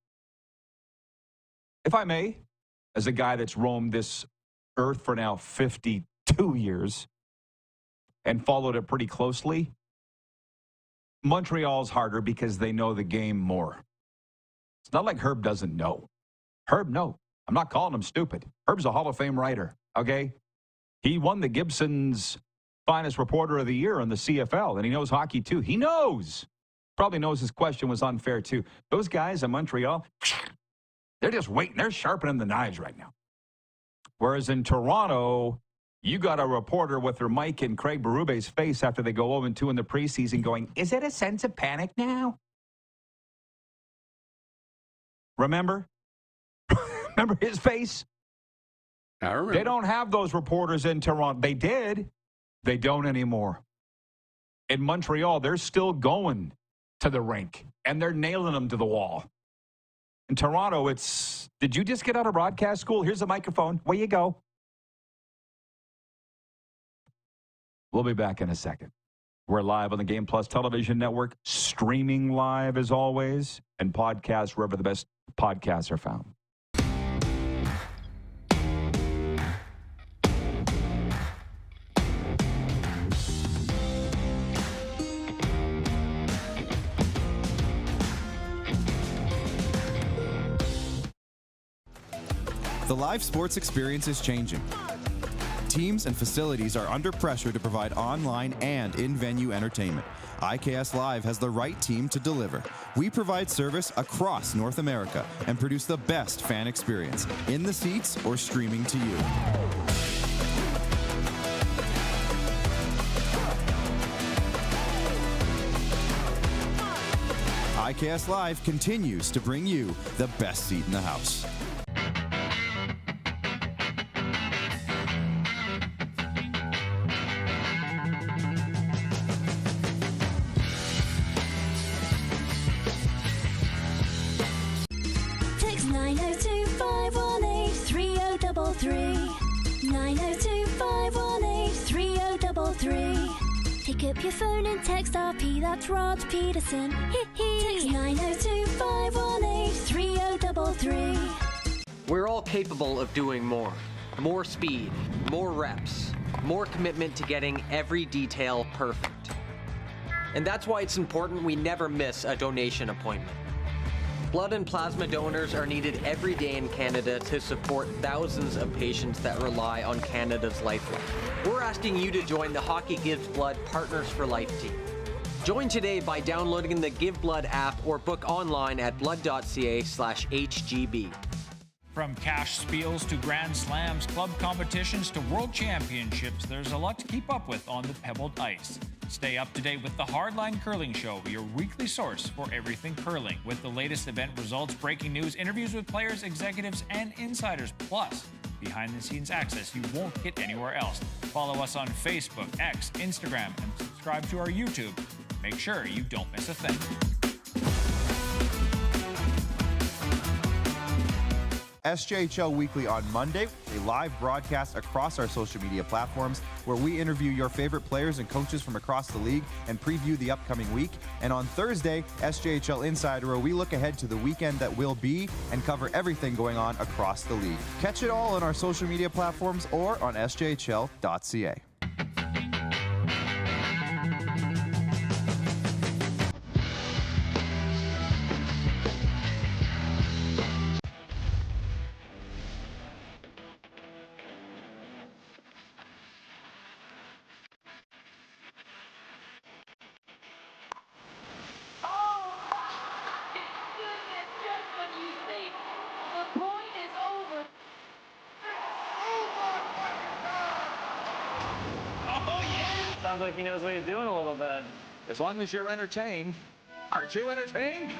If I may, as a guy that's roamed this earth for now 52 years and followed it pretty closely, Montreal's harder because they know the game more. It's not like Herb doesn't know. Herb, no. I'm not calling him stupid. Herb's a Hall of Fame writer, okay? He won the Gibson's Finest Reporter of the Year on the CFL, and he knows hockey too. He knows. Probably knows his question was unfair too. Those guys in Montreal, they're just waiting. They're sharpening the knives right now. Whereas in Toronto, you got a reporter with their mic in Craig Berube's face after they go 0-2 in the preseason going, is it a sense of panic now? Remember? Remember his face? I remember. They don't have those reporters in Toronto. They did. They don't anymore. In Montreal, they're still going to the rink, and they're nailing them to the wall. In Toronto, it's, did you just get out of broadcast school? Here's a microphone. Where you go? We'll be back in a second. We're live on the Game Plus Television Network, streaming live as always, and podcasts wherever the best podcasts are found. The live sports experience is changing. Teams and facilities are under pressure to provide online and in-venue entertainment. IKS Live has the right team to deliver. We provide service across North America and produce the best fan experience, in the seats or streaming to you. IKS Live continues to bring you the best seat in the house. Text 902-518-3033. 902-518-3033. Pick up your phone and text RP, that's Rod Pedersen. Text 902-518-3033. We're all capable of doing more. More speed, more reps, more commitment to getting every detail perfect. And that's why it's important we never miss a donation appointment. Blood and plasma donors are needed every day in Canada to support thousands of patients that rely on Canada's lifeline. We're asking you to join the Hockey Gives Blood Partners for Life team. Join today by downloading the Give Blood app or book online at blood.ca/HGB. From cash spiels to Grand Slams, club competitions to world championships, there's a lot to keep up with on the pebbled ice. Stay up to date with the Hardline Curling Show, your weekly source for everything curling, with the latest event results, breaking news, interviews with players, executives, and insiders, plus behind-the-scenes access you won't get anywhere else. Follow us on Facebook, X, Instagram, and subscribe to our YouTube. Make sure you don't miss a thing. SJHL Weekly on Monday, a live broadcast across our social media platforms where we interview your favorite players and coaches from across the league and preview the upcoming week. And on Thursday, SJHL Insider, where we look ahead to the weekend that will be and cover everything going on across the league. Catch it all on our social media platforms or on sjhl.ca. Sounds like he knows what he's doing a little bit. As long as you're entertained. Aren't you entertained?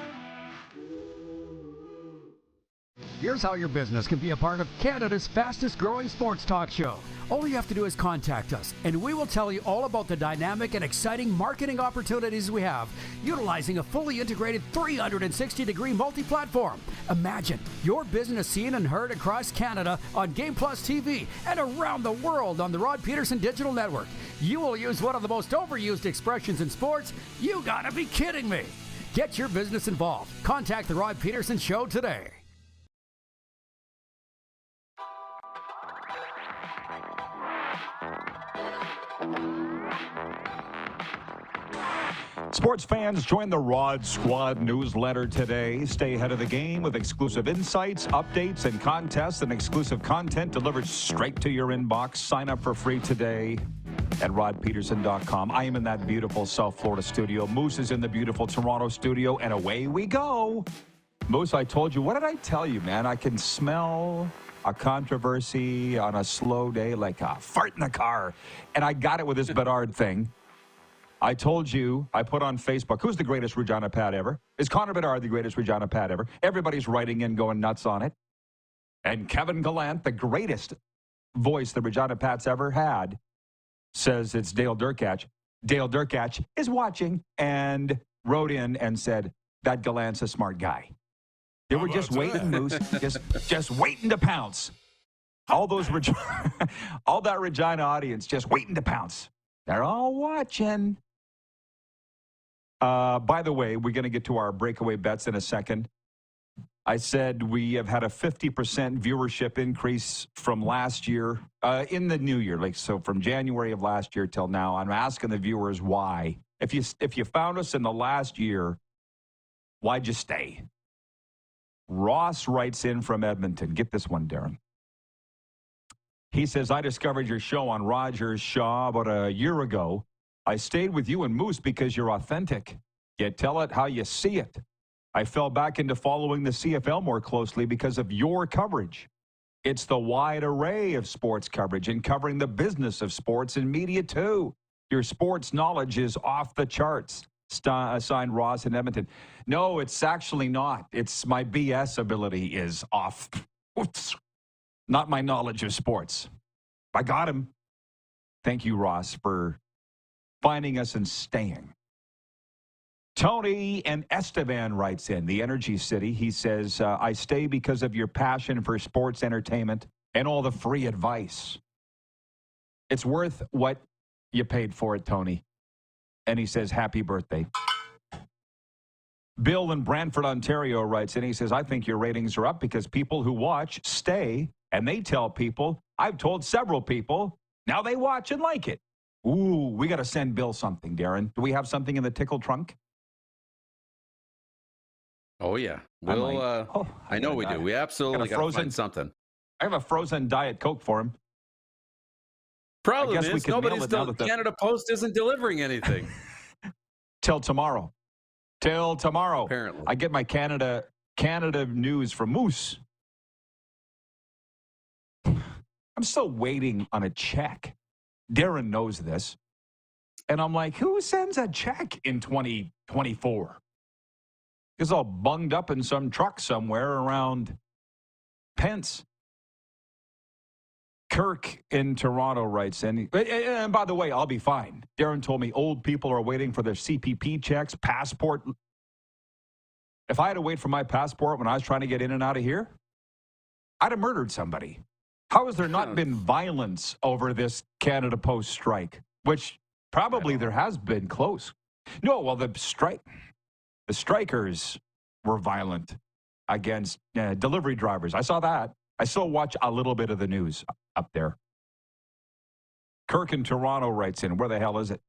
Here's how your business can be a part of Canada's fastest growing sports talk show. All you have to do is contact us, and we will tell you all about the dynamic and exciting marketing opportunities we have, utilizing a fully integrated 360-degree multi-platform. Imagine your business seen and heard across Canada on Game Plus TV and around the world on the Rod Pedersen Digital Network. You will use one of the most overused expressions in sports. You gotta be kidding me. Get your business involved. Contact the Rod Pedersen Show today. Sports fans, join the Rod Squad newsletter today. Stay ahead of the game with exclusive insights, updates, and contests, and exclusive content delivered straight to your inbox. Sign up for free today at rodpeterson.com. I am in that beautiful South Florida studio. Moose is in the beautiful Toronto studio, and away we go. Moose, I told you, what did I tell you, man? I can smell a controversy on a slow day like a fart in the car. And I got it with this Bedard thing. I told you, I put on Facebook, who's the greatest Regina Pat ever? Is Connor Bedard the greatest Regina Pat ever? Everybody's writing in, going nuts on it. And Kevin Gallant, the greatest voice the Regina Pats ever had, says it's Dale Durkach. Dale Durkach is watching and wrote in and said, that Gallant's a smart guy. They were just waiting, Moose, just waiting to pounce. All that Regina audience just waiting to pounce. They're all watching. By the way, we're going to get to our breakaway bets in a second. I said we have had a 50% viewership increase from last year in the new year, so from January of last year till now. I'm asking the viewers why. If you found us in the last year, why'd you stay? Ross writes in from Edmonton. Get this one, Darren. He says, I discovered your show on Rogers Shaw about a year ago. I stayed with you and Moose because you're authentic. You tell it how you see it. I fell back into following the CFL more closely because of your coverage. It's the wide array of sports coverage and covering the business of sports and media too. Your sports knowledge is off the charts. Signed Ross in Edmonton. No, it's actually not. It's my BS ability is off. Oops. Not my knowledge of sports. I got him. Thank you, Ross, for finding us and staying. Tony and Esteban writes in, the Energy City. He says, I stay because of your passion for sports entertainment and all the free advice. It's worth what you paid for it, Tony. And he says, happy birthday. Bill in Brantford, Ontario writes in. He says, I think your ratings are up because people who watch stay, and they tell people. I've told several people. Now they watch and like it. Ooh, we got to send Bill something, Darren. Do we have something in the tickle trunk? Oh, yeah. We'll, I know we do. We absolutely got to find something. I have a frozen Diet Coke for him. Problem is, Canada Post isn't delivering anything. Till tomorrow. Apparently. I get my Canada news from Moose. I'm still waiting on a check. Darren knows this. And I'm like, who sends a check in 2024? It's all bunged up in some truck somewhere around Pence. Kirk in Toronto writes, and by the way, I'll be fine. Darren told me old people are waiting for their CPP checks, passport. If I had to wait for my passport when I was trying to get in and out of here, I'd have murdered somebody. How has there not been violence over this Canada Post strike? Which probably there has been close. No, well, the strikers were violent against delivery drivers. I saw that. I still watch a little bit of the news up there. Kirk in Toronto writes in, where the hell is it?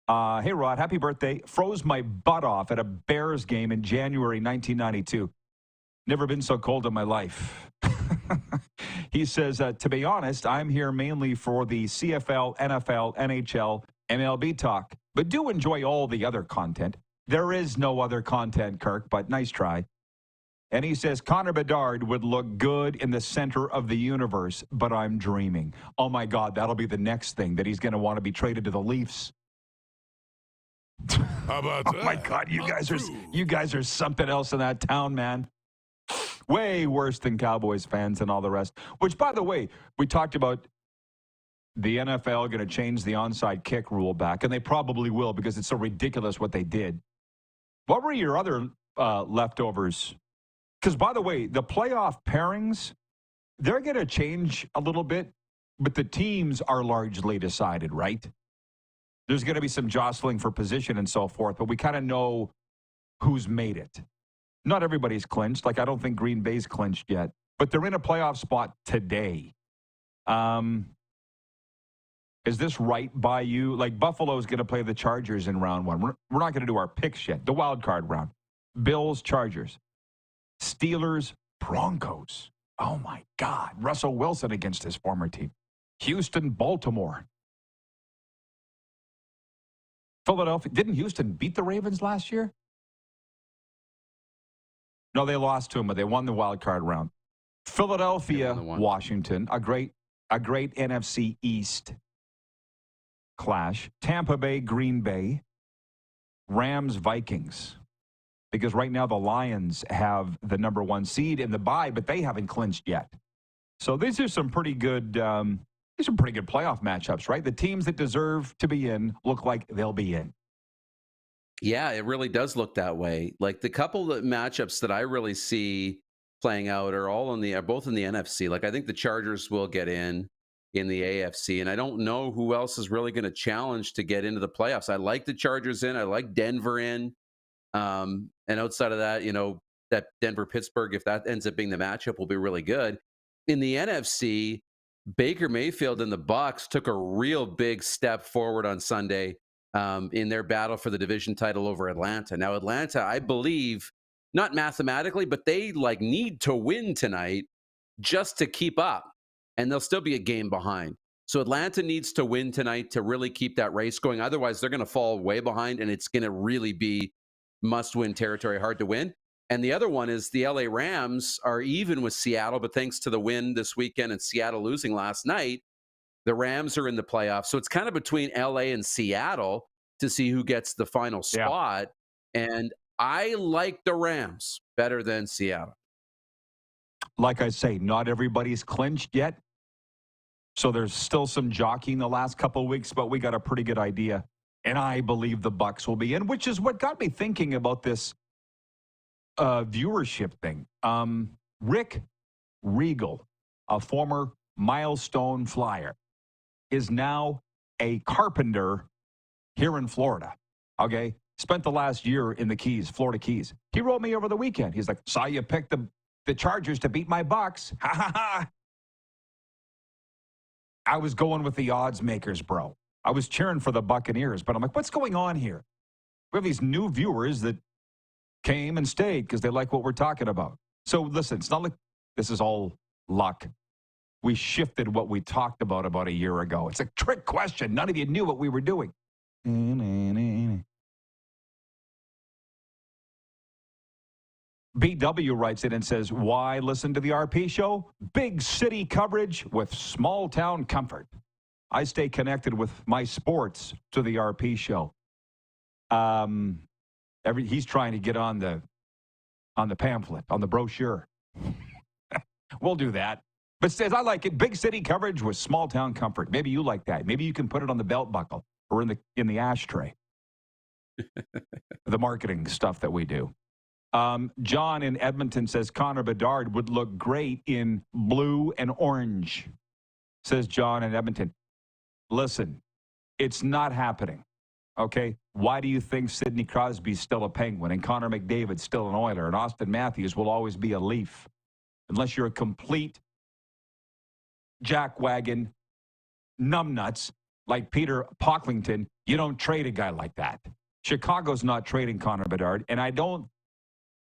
Hey, Rod, happy birthday. Froze my butt off at a Bears game in January 1992. Never been so cold in my life. He says, to be honest, I'm here mainly for the CFL, NFL, NHL, MLB talk, but do enjoy all the other content. There is no other content, Kirk, but nice try. And he says, Connor Bedard would look good in the center of the universe, but I'm dreaming. Oh, my God, that'll be the next thing, that he's going to want to be traded to the Leafs. How about that? Oh, my God, you guys are something else in that town, man. Way worse than Cowboys fans and all the rest. Which, by the way, we talked about the NFL going to change the onside kick rule back, and they probably will because it's so ridiculous what they did. What were your other leftovers? Because, by the way, the playoff pairings, they're going to change a little bit, but the teams are largely decided, right? There's going to be some jostling for position and so forth, but we kind of know who's made it. Not everybody's clinched. Like, I don't think Green Bay's clinched yet, but they're in a playoff spot today. Is this right by you? Like, Buffalo's going to play the Chargers in round one. We're not going to do our picks yet. The wild card round. Bills, Chargers. Steelers, Broncos. Oh, my God. Russell Wilson against his former team. Houston, Baltimore. Philadelphia. Didn't Houston beat the Ravens last year? No, they lost to them, but they won the wild card round. Philadelphia, Washington, a great NFC East clash. Tampa Bay, Green Bay, Rams, Vikings. Because right now the Lions have the number one seed in the bye, but they haven't clinched yet. So these are some pretty good playoff matchups, right? The teams that deserve to be in look like they'll be in. Yeah, it really does look that way. Like the couple of matchups that I really see playing out are both in the NFC. Like I think the Chargers will get in the AFC, and I don't know who else is really going to challenge to get into the playoffs. I like the Chargers in. I like Denver in. And outside of that, that Denver-Pittsburgh, if that ends up being the matchup, will be really good. In the NFC, Baker Mayfield and the Bucs took a real big step forward on Sunday in their battle for the division title over Atlanta. Now, Atlanta, I believe, not mathematically, but they need to win tonight just to keep up, and they'll still be a game behind. So Atlanta needs to win tonight to really keep that race going. Otherwise, they're going to fall way behind, and it's going to really be must-win territory, hard to win. And the other one is the LA Rams are even with Seattle, but thanks to the win this weekend and Seattle losing last night, the Rams are in the playoffs. So it's kind of between LA and Seattle to see who gets the final spot. Yeah. And I like the Rams better than Seattle. Like I say, not everybody's clinched yet. So there's still some jockeying the last couple of weeks, but we got a pretty good idea. And I believe the Bucs will be in, which is what got me thinking about this viewership thing. Rick Regal, a former milestone flyer, is now a carpenter here in Florida. Okay? Spent the last year in the Keys, Florida Keys. He wrote me over the weekend. He's like, saw you pick the Chargers to beat my Bucs. Ha ha ha. I was going with the odds makers, bro. I was cheering for the Buccaneers, but I'm like, what's going on here? We have these new viewers that came and stayed because they like what we're talking about. So listen, it's not like this is all luck. We shifted what we talked about a year ago. It's a trick question. None of you knew what we were doing. BW writes it and says, why listen to the RP show? Big city coverage with small town comfort. I stay connected with my sports to the RP show. He's trying to get on the pamphlet, on the brochure. We'll do that. But says, I like it. Big city coverage with small town comfort. Maybe you like that. Maybe you can put it on the belt buckle or in the ashtray. The marketing stuff that we do. John in Edmonton says Connor Bedard would look great in blue and orange, says John in Edmonton. Listen, it's not happening, okay? Why do you think Sidney Crosby's still a Penguin and Connor McDavid's still an Oiler and Austin Matthews will always be a Leaf? Unless you're a complete jackwagon numbnuts like Peter Pocklington, you don't trade a guy like that. Chicago's not trading Connor Bedard, and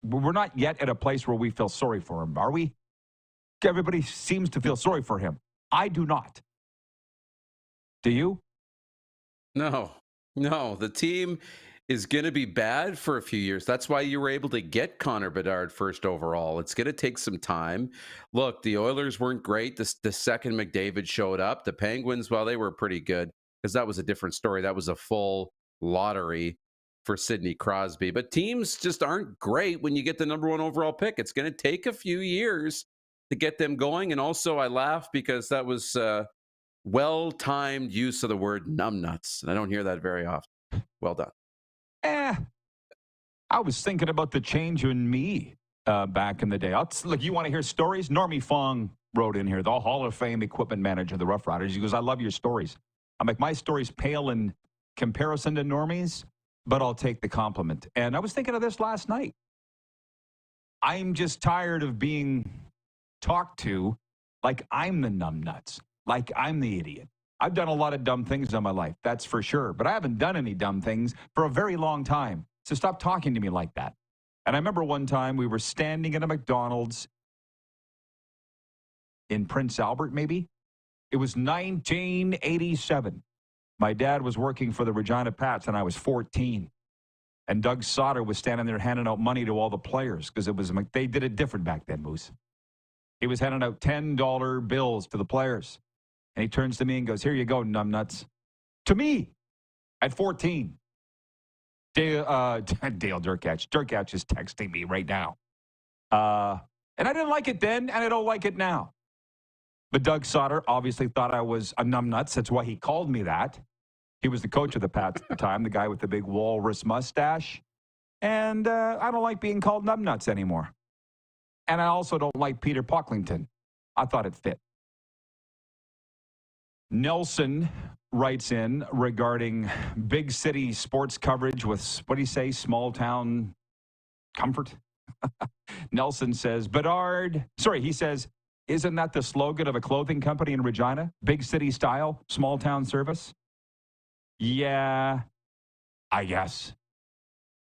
we're not yet at a place where we feel sorry for him, are we? Everybody seems to feel sorry for him. I do not. Do you? No. The team is going to be bad for a few years. That's why you were able to get Connor Bedard first overall. It's going to take some time. Look, the Oilers weren't great. The second McDavid showed up. The Penguins, well, they were pretty good because that was a different story. That was a full lottery. for Sidney Crosby. But teams just aren't great when you get the number 1 overall pick. It's going to take a few years to get them going. And also, I laugh because that was well-timed use of the word numbnuts. And I don't hear that very often. Well done. I was thinking about the change in me back in the day. Look, you want to hear stories? Normie Fong wrote in here, the Hall of Fame equipment manager of the Rough Riders. He goes, I love your stories. I'm like, my stories pale in comparison to Normie's, but I'll take the compliment. And I was thinking of this last night. I'm just tired of being talked to like I'm the numbnuts, like I'm the idiot. I've done a lot of dumb things in my life, that's for sure, but I haven't done any dumb things for a very long time. So stop talking to me like that. And I remember one time we were standing at a McDonald's in Prince Albert, maybe. It was 1987. My dad was working for the Regina Pats, and I was 14. And Doug Sauter was standing there handing out money to all the players because they did it different back then, Moose. He was handing out $10 bills to the players. And he turns to me and goes, here you go, numbnuts. To me, at 14. Dale Durkach. Durkach is texting me right now. And I didn't like it then, and I don't like it now. But Doug Sauter obviously thought I was a numbnuts. That's why he called me that. He was the coach of the Pats at the time, the guy with the big walrus mustache. And I don't like being called numbnuts anymore. And I also don't like Peter Pocklington. I thought it fit. Nelson writes in regarding big city sports coverage with, what do you say, small town comfort? Nelson says, he says, isn't that the slogan of a clothing company in Regina? Big city style, small town service? Yeah, I guess.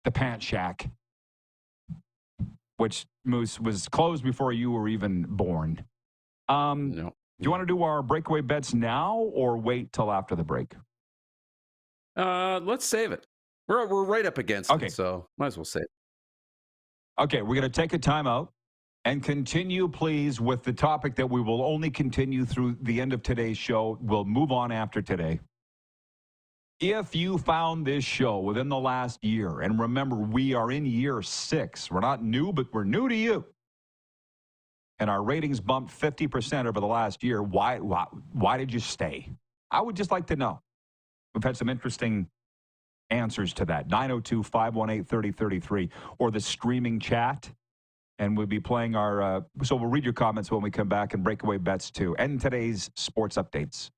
The Pant Shack, which, Moose, was closed before you were even born. No. Do you want to do our breakaway bets now or wait till after the break? Let's save it. We're right up against it, so might as well save it. Okay, we're going to take a timeout and continue, please, with the topic that we will only continue through the end of today's show. We'll move on after today. If you found this show within the last year, and remember, we are in year 6. We're not new, but we're new to you. And our ratings bumped 50% over the last year. Why did you stay? I would just like to know. We've had some interesting answers to that. 902-518-3033 or the streaming chat. And we'll be playing so we'll read your comments when we come back and breakaway bets too. And today's sports updates.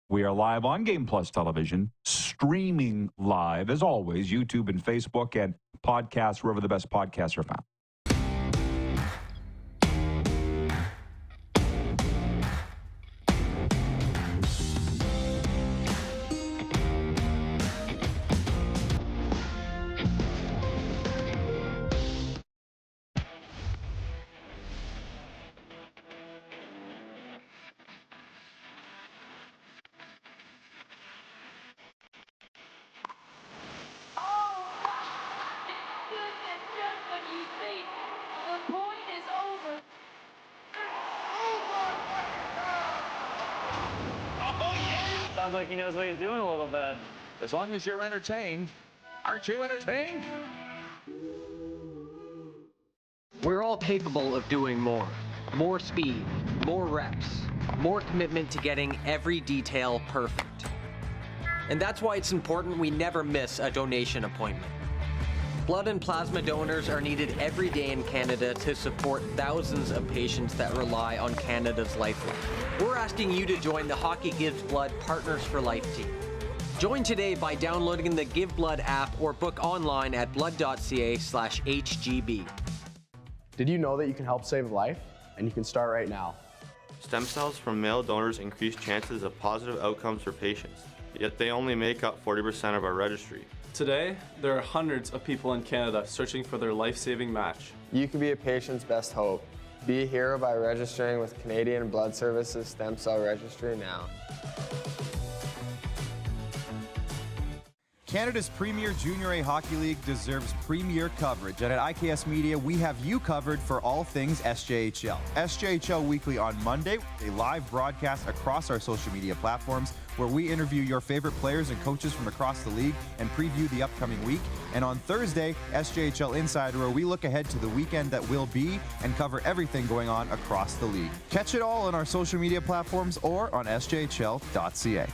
We are live on Game Plus Television, streaming live, as always, YouTube and Facebook, and podcasts wherever the best podcasts are found. Sounds like he knows what he's doing a little bit. As long as you're entertained. Aren't you entertained? We're all capable of doing more. More speed, more reps, more commitment to getting every detail perfect. And that's why it's important we never miss a donation appointment. Blood and plasma donors are needed every day in Canada to support thousands of patients that rely on Canada's lifeline. We're asking you to join the Hockey Gives Blood Partners for Life team. Join today by downloading the Give Blood app or book online at blood.ca/HGB. Did you know that you can help save a life? And you can start right now. Stem cells from male donors increase chances of positive outcomes for patients, yet they only make up 40% of our registry. Today, there are hundreds of people in Canada searching for their life-saving match. You can be a patient's best hope. Be a hero by registering with Canadian Blood Services Stem Cell Registry now. Canada's premier Junior A Hockey League deserves premier coverage, and at IKS Media, we have you covered for all things SJHL. SJHL Weekly on Monday, a live broadcast across our social media platforms where we interview your favorite players and coaches from across the league and preview the upcoming week. And on Thursday, SJHL Insider, where we look ahead to the weekend that will be and cover everything going on across the league. Catch it all on our social media platforms or on sjhl.ca.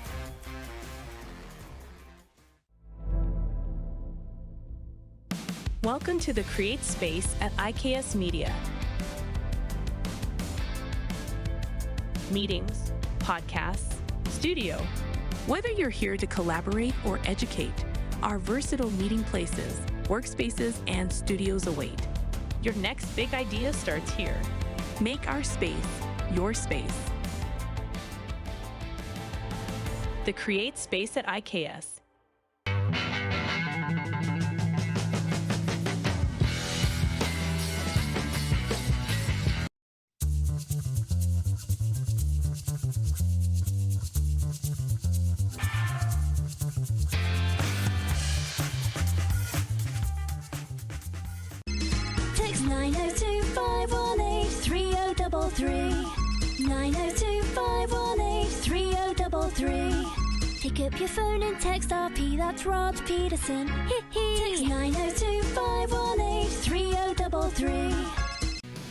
Welcome to the Create Space at IKS Media. Meetings, podcasts, studio. Whether you're here to collaborate or educate, our versatile meeting places, workspaces, and studios await. Your next big idea starts here. Make our space your space. The Create Space at IKS. Text 902-518-3033. 902-518-3033. Pick up your phone and text RP, that's Rod Pedersen. Text 902-518-3033.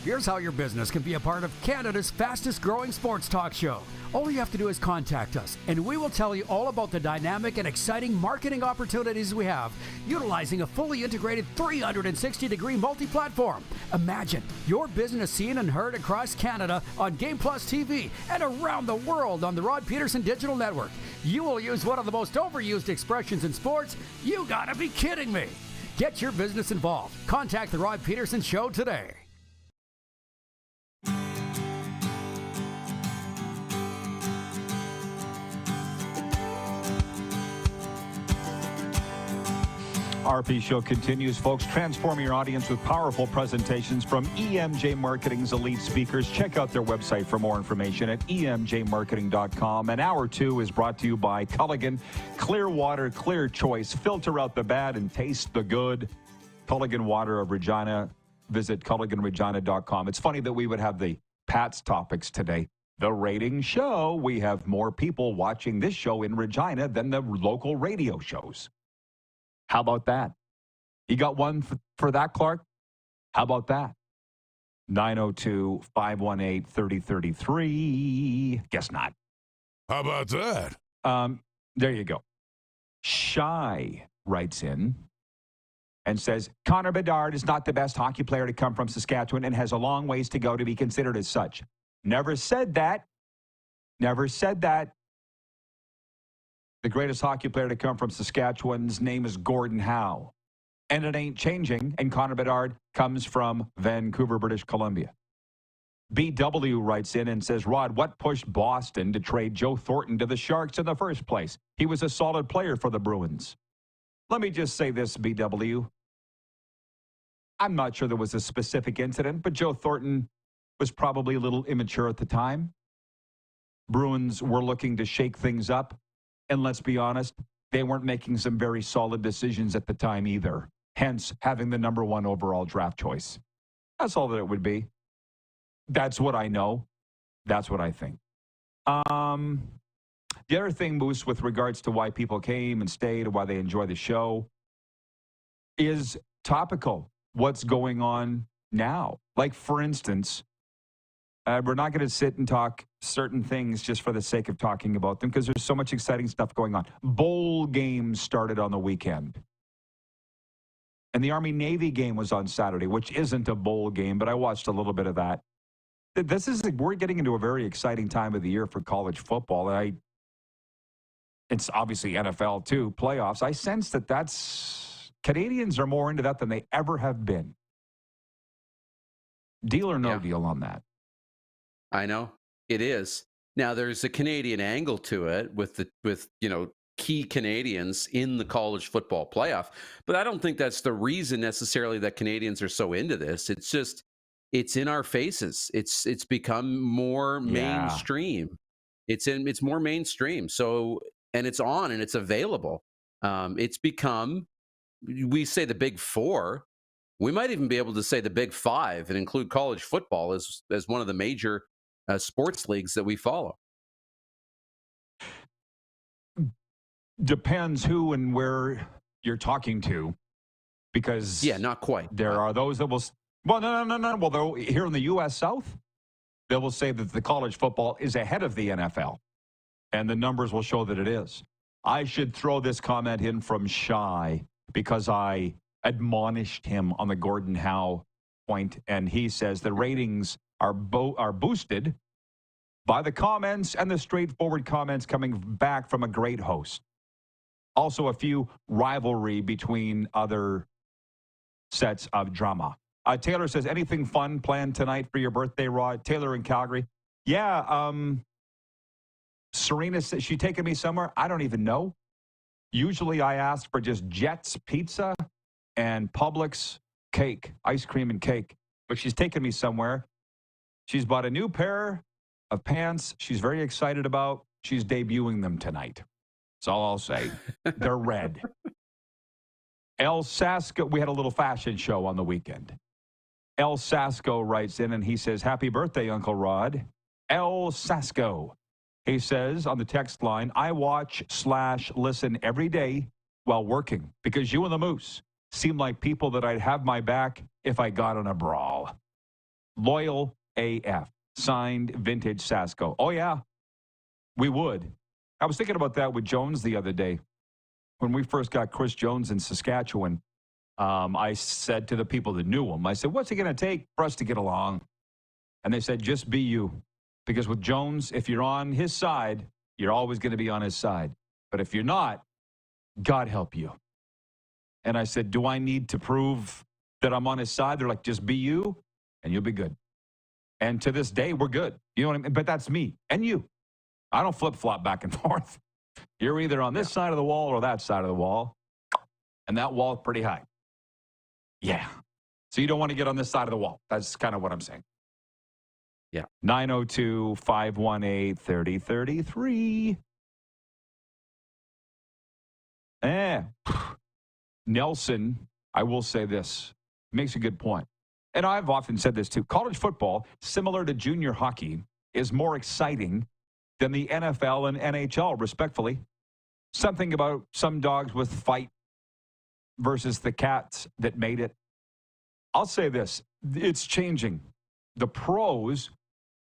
Here's how your business can be a part of Canada's fastest growing sports talk show. All you have to do is contact us, and we will tell you all about the dynamic and exciting marketing opportunities we have, utilizing a fully integrated 360-degree multi-platform. Imagine your business seen and heard across Canada on Game Plus TV and around the world on the Rod Pedersen Digital Network. You will use one of the most overused expressions in sports. You gotta be kidding me. Get your business involved. Contact the Rod Pedersen Show today. RP Show continues, folks. Transform your audience with powerful presentations from EMJ Marketing's elite speakers. Check out their website for more information at emjmarketing.com. And Hour 2 is brought to you by Culligan. Clear water, clear choice. Filter out the bad and taste the good. Culligan Water of Regina. Visit culliganregina.com. It's funny that we would have the Pat's topics today. The rating show. We have more people watching this show in Regina than the local radio shows. How about that? You got one for that, Clark? How about that? 902-518-3033. Guess not. How about that? There you go. Shy writes in and says, Connor Bedard is not the best hockey player to come from Saskatchewan and has a long ways to go to be considered as such. Never said that. Never said that. The greatest hockey player to come from Saskatchewan's name is Gordon Howe. And it ain't changing. And Connor Bedard comes from Vancouver, British Columbia. BW writes in and says, Rod, what pushed Boston to trade Joe Thornton to the Sharks in the first place? He was a solid player for the Bruins. Let me just say this, BW. I'm not sure there was a specific incident, but Joe Thornton was probably a little immature at the time. Bruins were looking to shake things up. And let's be honest, they weren't making some very solid decisions at the time either. Hence, having the number 1 overall draft choice. That's all that it would be. That's what I know. That's what I think. The other thing, Moose, with regards to why people came and stayed and why they enjoy the show is topical. What's going on now? Like, for instance, we're not going to sit and talk certain things just for the sake of talking about them because there's so much exciting stuff going on. Bowl games started on the weekend. And the Army-Navy game was on Saturday, which isn't a bowl game, but I watched a little bit of that. We're getting into a very exciting time of the year for college football. And it's obviously NFL too, playoffs. I sense Canadians are more into that than they ever have been. Deal or no deal on that? I know it is. Now there's a Canadian angle to it with key Canadians in the college football playoff, but I don't think that's the reason necessarily that Canadians are so into this. It's just it's in our faces. It's become more mainstream. It's more mainstream. So and it's on and it's available. It's become, we say the Big Four. We might even be able to say the Big Five and include college football as one of the major sports leagues that we follow. Depends who and where you're talking to, because not quite. There are those that will. Well, no. Well, here in the U.S. South, they will say that the college football is ahead of the NFL, and the numbers will show that it is. I should throw this comment in from Shy because I admonished him on the Gordon Howe point, and he says the ratings are boosted by the comments and the straightforward comments coming back from a great host. Also, a few rivalry between other sets of drama. Taylor says, anything fun planned tonight for your birthday, Rod? Taylor in Calgary. Yeah, Serena says, she taking me somewhere? I don't even know. Usually I ask for just Jets pizza and Publix cake, ice cream and cake. But she's taking me somewhere. She's bought a new pair of pants she's very excited about. She's debuting them tonight. That's all I'll say. They're red. El Sasco, we had a little fashion show on the weekend. El Sasco writes in and he says, happy birthday, Uncle Rod. El Sasco. He says on the text line, I watch/listen every day while working because you and the Moose seem like people that I'd have my back if I got in a brawl. Loyal AF. Signed, Vintage Sasco. Oh, yeah, we would. I was thinking about that with Jones the other day. When we first got Chris Jones in Saskatchewan, I said to the people that knew him, I said, what's it going to take for us to get along? And they said, just be you. Because with Jones, if you're on his side, you're always going to be on his side. But if you're not, God help you. And I said, do I need to prove that I'm on his side? They're like, just be you, and you'll be good. And to this day, we're good. You know what I mean? But that's me and you. I don't flip-flop back and forth. You're either on this side of the wall or that side of the wall. And that wall's pretty high. Yeah. So you don't want to get on this side of the wall. That's kind of what I'm saying. Yeah. 902-518-3033. Nelson, I will say this, makes a good point. And I've often said this too. College football, similar to junior hockey, is more exciting than the NFL and NHL, respectfully. Something about some dogs with fight versus the cats that made it. I'll say this. It's changing. The pros,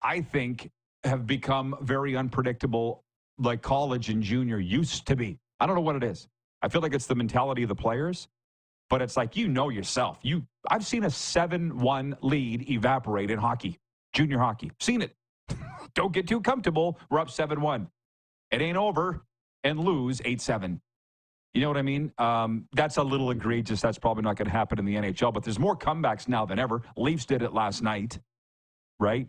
I think, have become very unpredictable like college and junior used to be. I don't know what it is. I feel like it's the mentality of the players, but it's like, you know yourself. I've seen a 7-1 lead evaporate in hockey, junior hockey. Seen it. Don't get too comfortable. We're up 7-1. It ain't over and lose 8-7. You know what I mean? That's a little egregious. That's probably not going to happen in the NHL, but there's more comebacks now than ever. Leafs did it last night, right?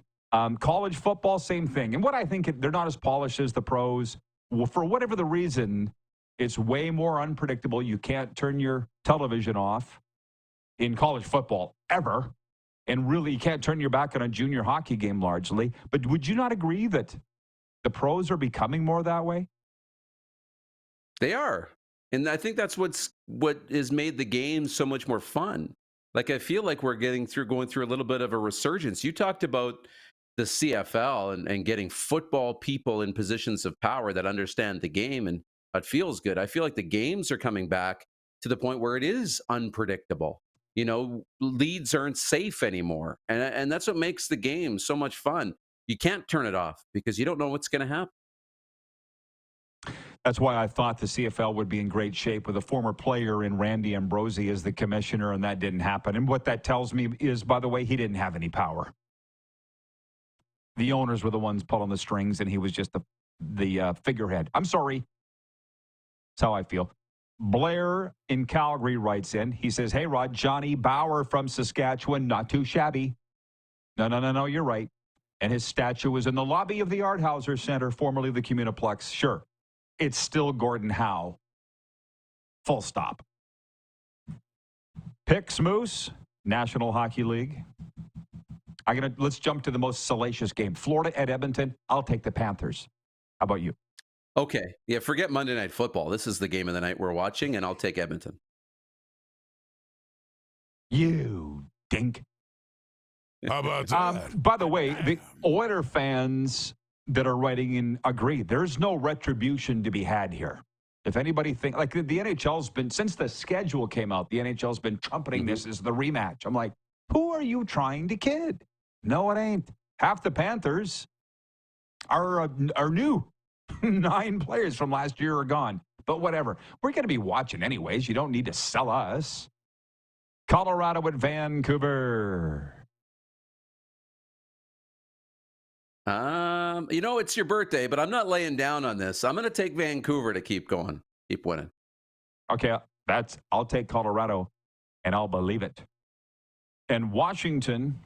College football, same thing. And what I think, they're not as polished as the pros. Well, for whatever the reason, it's way more unpredictable. You can't turn your television off in college football ever. And really, you can't turn your back on a junior hockey game largely. But would you not agree that the pros are becoming more that way? They are. And I think that's what has made the game so much more fun. Like, I feel like we're going through a little bit of a resurgence. You talked about the CFL and getting football people in positions of power that understand the game, and it feels good. I feel like the games are coming back to the point where it is unpredictable. You know, leads aren't safe anymore. And that's what makes the game so much fun. You can't turn it off because you don't know what's going to happen. That's why I thought the CFL would be in great shape with a former player in Randy Ambrosie as the commissioner, and that didn't happen. And what that tells me is, by the way, he didn't have any power. The owners were the ones pulling the strings, and he was just the figurehead. I'm sorry. That's how I feel. Blair in Calgary writes in. He says, hey, Rod, Johnny Bauer from Saskatchewan, not too shabby. No, you're right. And his statue was in the lobby of the Art Hauser Center, formerly the Communiplex. Sure. It's still Gordon Howe. Full stop. Picks Moose, National Hockey League. Let's jump to the most salacious game. Florida at Edmonton. I'll take the Panthers. How about you? Okay. Yeah, forget Monday Night Football. This is the game of the night we're watching, and I'll take Edmonton. You dink. How about that? By the way, the Oiler fans that are writing in agree. There's no retribution to be had here. If anybody think like the NHL's been since the schedule came out, the NHL's been trumpeting this as the rematch. I'm like, who are you trying to kid? No, it ain't. Half the Panthers are new. 9 players from last year are gone. But whatever. We're going to be watching anyways. You don't need to sell us. Colorado at Vancouver. It's your birthday, but I'm not laying down on this. I'm going to take Vancouver to keep going, keep winning. Okay, I'll take Colorado, and I'll believe it. And Washington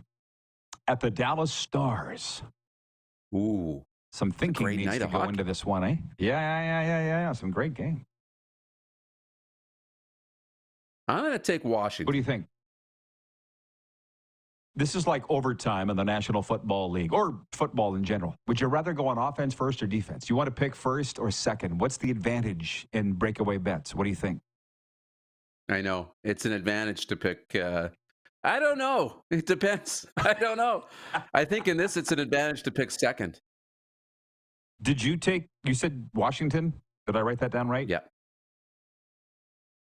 at the Dallas Stars. Ooh, some thinking needs to go into this one, eh? Yeah. Some great game. I'm going to take Washington. What do you think? This is like overtime in the National Football League or football in general. Would you rather go on offense first or defense? You want to pick first or second? What's the advantage in breakaway bets? What do you think? I know. It's an advantage to pick. I don't know. It depends. I don't know. I think in this, it's an advantage to pick second. Did you said Washington? Did I write that down right? Yeah.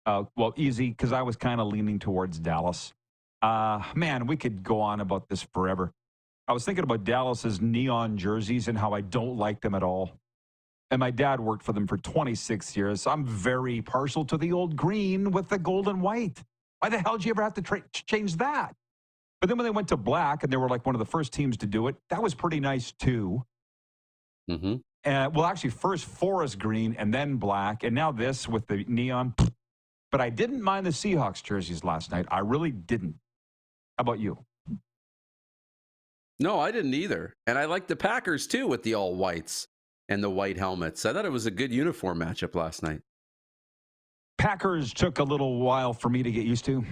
Well, easy, because I was kind of leaning towards Dallas. Man, we could go on about this forever. I was thinking about Dallas's neon jerseys and how I don't like them at all. And my dad worked for them for 26 years. So I'm very partial to the old green with the gold and white. Why the hell did you ever have to change that? But then when they went to black and they were like one of the first teams to do it, that was pretty nice too. Mm-hmm. Well, actually, first forest green and then black. And now this with the neon. But I didn't mind the Seahawks jerseys last night. I really didn't. How about you? No, I didn't either. And I liked the Packers, too, with the all whites and the white helmets. I thought it was a good uniform matchup last night. Packers took a little while for me to get used to.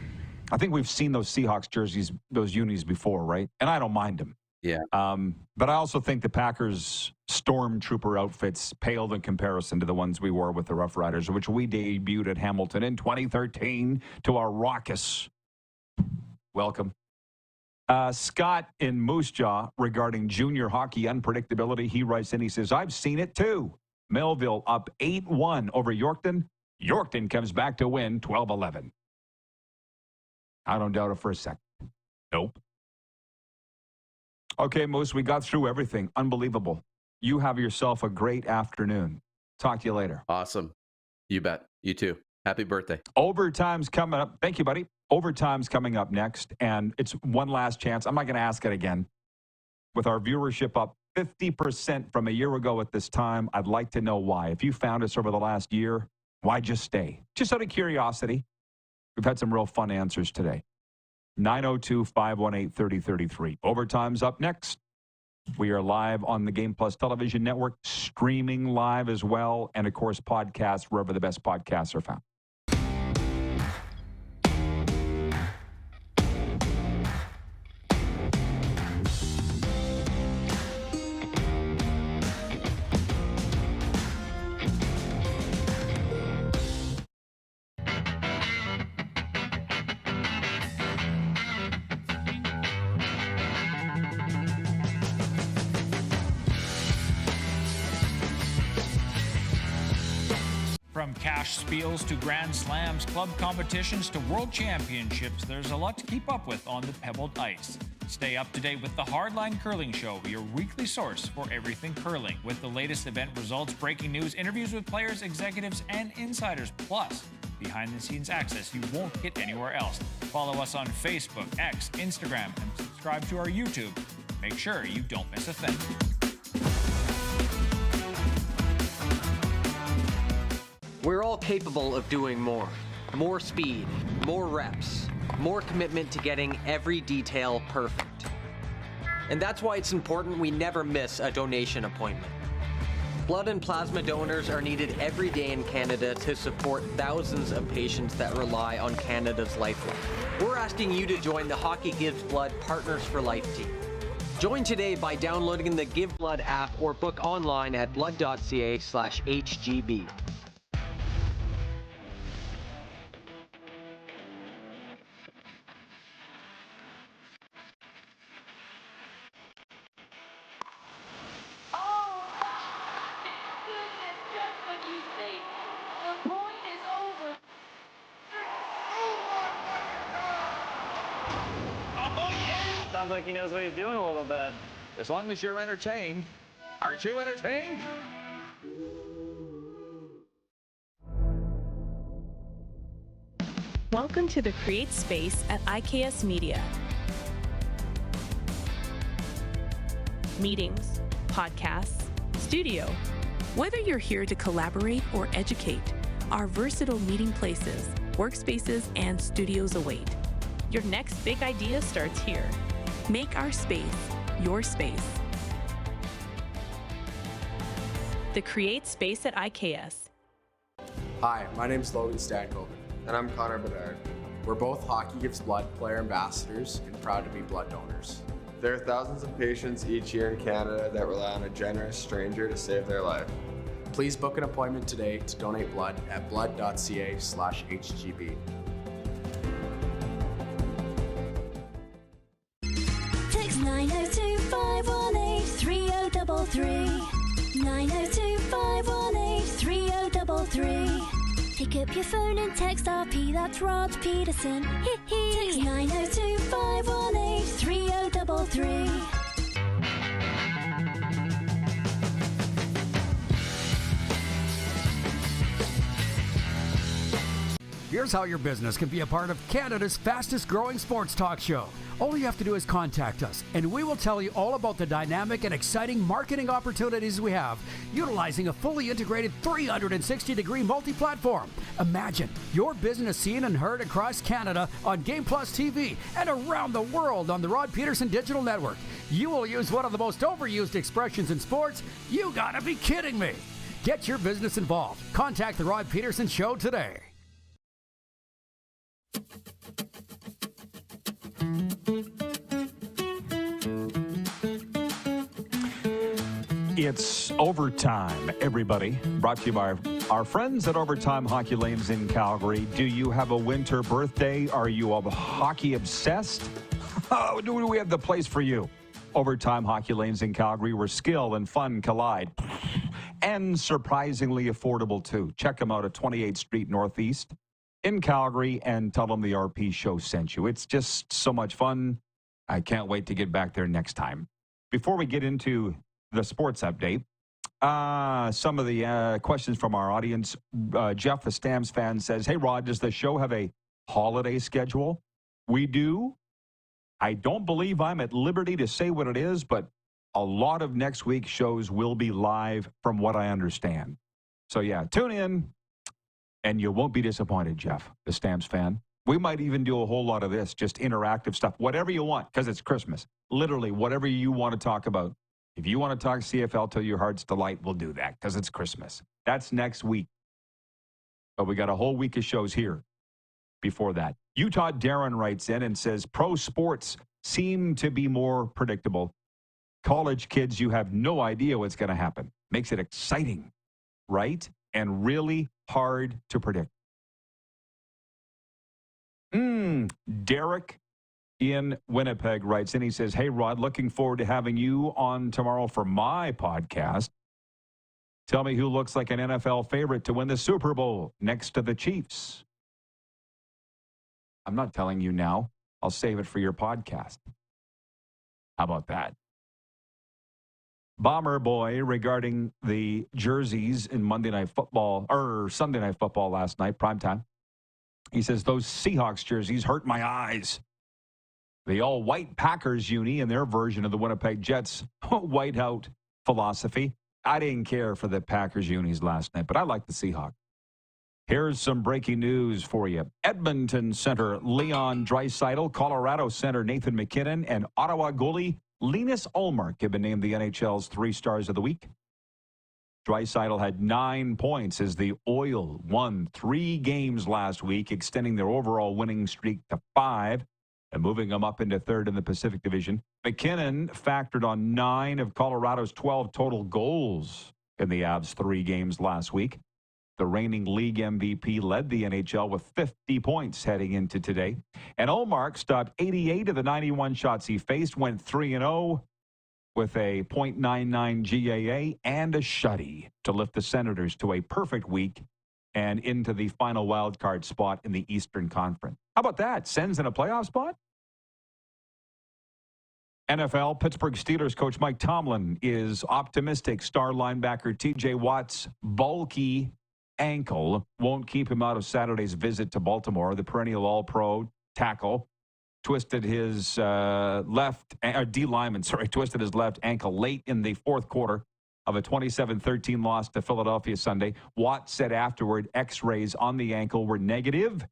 I think we've seen those Seahawks jerseys, those unis before, right? And I don't mind them. Yeah. But I also think the Packers stormtrooper outfits paled in comparison to the ones we wore with the Rough Riders, which we debuted at Hamilton in 2013 to our raucous welcome. Scott in Moose Jaw regarding junior hockey unpredictability. He writes in, he says, I've seen it too. Melville up 8-1 over Yorkton. Yorkton comes back to win 12-11. I don't doubt it for a second. Nope. Okay, Moose, we got through everything. Unbelievable. You have yourself a great afternoon. Talk to you later. Awesome. You bet. You too. Happy birthday. Overtime's coming up. Thank you, buddy. Overtime's coming up next, and it's one last chance. I'm not going to ask it again. With our viewership up 50% from a year ago at this time, I'd like to know why. If you found us over the last year, why just stay? Just out of curiosity. We've had some real fun answers today. 902-518-3033. Overtime's up next. We are live on the Game Plus Television Network, streaming live as well, and, of course, podcasts wherever the best podcasts are found. From cash spiels to Grand Slams, club competitions to world championships, there's a lot to keep up with on the pebbled ice. Stay up to date with the Hardline Curling Show, your weekly source for everything curling, with the latest event results, breaking news, interviews with players, executives, and insiders, plus behind-the-scenes access you won't get anywhere else. Follow us on Facebook, X, Instagram, and subscribe to our YouTube. Make sure you don't miss a thing. We're all capable of doing more. More speed, more reps, more commitment to getting every detail perfect. And that's why it's important we never miss a donation appointment. Blood and plasma donors are needed every day in Canada to support thousands of patients that rely on Canada's lifeline. We're asking you to join the Hockey Gives Blood Partners for Life team. Join today by downloading the Give Blood app or book online at blood.ca/HGB. Sounds like he knows what he's doing a little bit. As long as you're entertained. Aren't you entertained? Welcome to the Create Space at IKS Media. Meetings, podcasts, studio. Whether you're here to collaborate or educate, our versatile meeting places, workspaces, and studios await. Your next big idea starts here. Make our space your space. The Create Space at IKS. Hi, my name's Logan Stankoven. And I'm Connor Bedard. We're both Hockey Gives Blood player ambassadors and proud to be blood donors. There are thousands of patients each year in Canada that rely on a generous stranger to save their life. Please book an appointment today to donate blood at blood.ca/HGB. Text 902-518-3033. 902-518-3033. Pick up your phone and text RP, that's Rod Pedersen. Text 902-518-3033. Here's how your business can be a part of Canada's fastest growing sports talk show. All you have to do is contact us, and we will tell you all about the dynamic and exciting marketing opportunities we have, utilizing a fully integrated 360-degree multi-platform. Imagine your business seen and heard across Canada on Game Plus TV and around the world on the Rod Pedersen Digital Network. You will use one of the most overused expressions in sports. You gotta be kidding me. Get your business involved. Contact the Rod Pedersen Show today. It's overtime, everybody. Brought to you by our friends at Overtime Hockey Lanes in Calgary. Do you have a winter birthday? Are you a hockey obsessed? Do we have the place for you? Overtime Hockey Lanes in Calgary, where skill and fun collide. And surprisingly affordable, too. Check them out at 28th Street Northeast in Calgary and tell them the RP show sent you. It's just so much fun. I can't wait to get back there next time. Before we get into the sports update, some of the questions from our audience. Jeff, a Stamps fan, says, hey, Rod, does the show have a holiday schedule? We do. I don't believe I'm at liberty to say what it is, but a lot of next week's shows will be live from what I understand. So, yeah, tune in, and you won't be disappointed, Jeff, the Stamps fan. We might even do a whole lot of this, just interactive stuff, whatever you want, because it's Christmas. Literally, whatever you want to talk about. If you want to talk CFL till your heart's delight, we'll do that because it's Christmas. That's next week. But we got a whole week of shows here before that. Utah Darren writes in and says, pro sports seem to be more predictable. College kids, you have no idea what's going to happen. Makes it exciting, right? And really hard to predict. Derek in Winnipeg writes in, he says, hey, Rod, looking forward to having you on tomorrow for my podcast. Tell me who looks like an NFL favorite to win the Super Bowl next to the Chiefs. I'm not telling you now. I'll save it for your podcast. How about that? Bomber Boy regarding the jerseys in Monday Night Football, or Sunday Night Football last night, primetime. He says, those Seahawks jerseys hurt my eyes. The all-white Packers uni and their version of the Winnipeg Jets whiteout philosophy. I didn't care for the Packers unis last night, but I like the Seahawks. Here's some breaking news for you. Edmonton center Leon Draisaitl, Colorado center Nathan McKinnon, and Ottawa goalie Linus Ullmark have been named the NHL's 3 Stars of the Week. Draisaitl had 9 points as the Oil won 3 games last week, extending their overall winning streak to 5. and moving them up into third in the Pacific Division. McKinnon factored on 9 of Colorado's 12 total goals in the Avs' 3 games last week. The reigning league MVP led the NHL with 50 points heading into today. And Ullmark stopped 88 of the 91 shots he faced, went 3-0 with a .99 GAA and a shutty to lift the Senators to a perfect week and into the final wild card spot in the Eastern Conference. How about that? Sens in a playoff spot? NFL, Pittsburgh Steelers coach Mike Tomlin is optimistic star linebacker TJ Watt's bulky ankle won't keep him out of Saturday's visit to Baltimore. The perennial all-pro tackle twisted his twisted his left ankle late in the fourth quarter of a 27-13 loss to Philadelphia Sunday. Watt said afterward x-rays on the ankle were negative,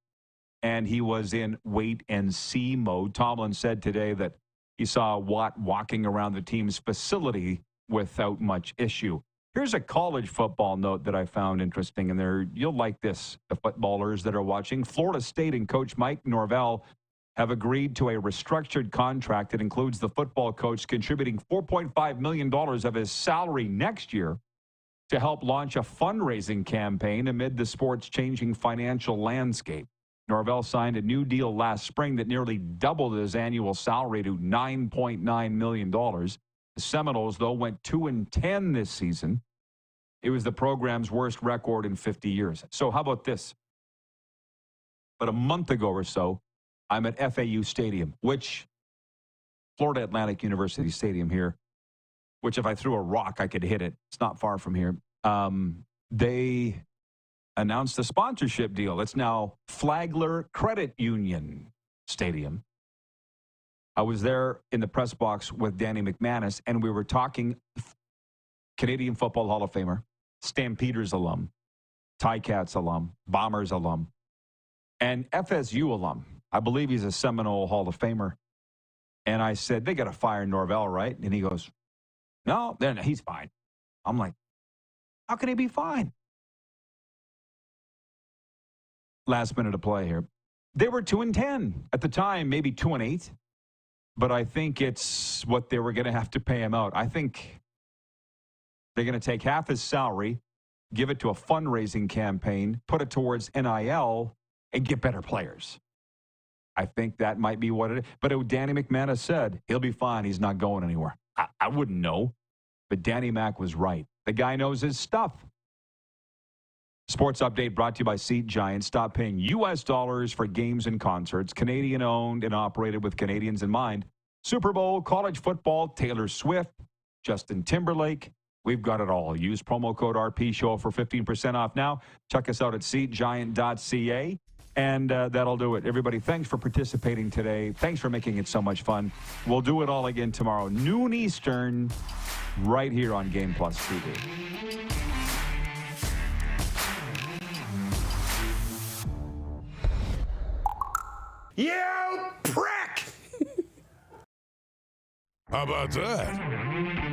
and he was in wait-and-see mode. Tomlin said today that he saw Watt walking around the team's facility without much issue. Here's a college football note that I found interesting, and you'll like this, the footballers that are watching. Florida State and Coach Mike Norvell have agreed to a restructured contract that includes the football coach contributing $4.5 million of his salary next year to help launch a fundraising campaign amid the sport's changing financial landscape. Norvell signed a new deal last spring that nearly doubled his annual salary to $9.9 million. The Seminoles, though, went 2-10 this season. It was the program's worst record in 50 years. So how about this? But a month ago or so, I'm at FAU Stadium, which Florida Atlantic University Stadium here, which if I threw a rock, I could hit it. It's not far from here. They announced a sponsorship deal. It's now Flagler Credit Union Stadium. I was there in the press box with Danny McManus, and we were talking Canadian Football Hall of Famer, Stampeders alum, Ticats alum, Bombers alum, and FSU alum. I believe he's a Seminole Hall of Famer. And I said, they got to fire Norvell, right? And he goes, no, he's fine. I'm like, how can he be fine? Last minute of play here. They were 2-10 at the time, maybe 2-8. But I think it's what they were going to have to pay him out. I think they're going to take half his salary, give it to a fundraising campaign, put it towards NIL, and get better players. I think that might be what it is. But Danny McManus said, he'll be fine. He's not going anywhere. I wouldn't know. But Danny Mac was right. The guy knows his stuff. Sports update brought to you by Seat Giant. Stop paying U.S. dollars for games and concerts. Canadian owned and operated with Canadians in mind. Super Bowl, college football, Taylor Swift, Justin Timberlake. We've got it all. Use promo code RPShow for 15% off now. Check us out at seatgiant.ca. And that'll do it. Everybody, thanks for participating today. Thanks for making it so much fun. We'll do it all again tomorrow, noon Eastern, right here on Game Plus TV. You prick! How about that?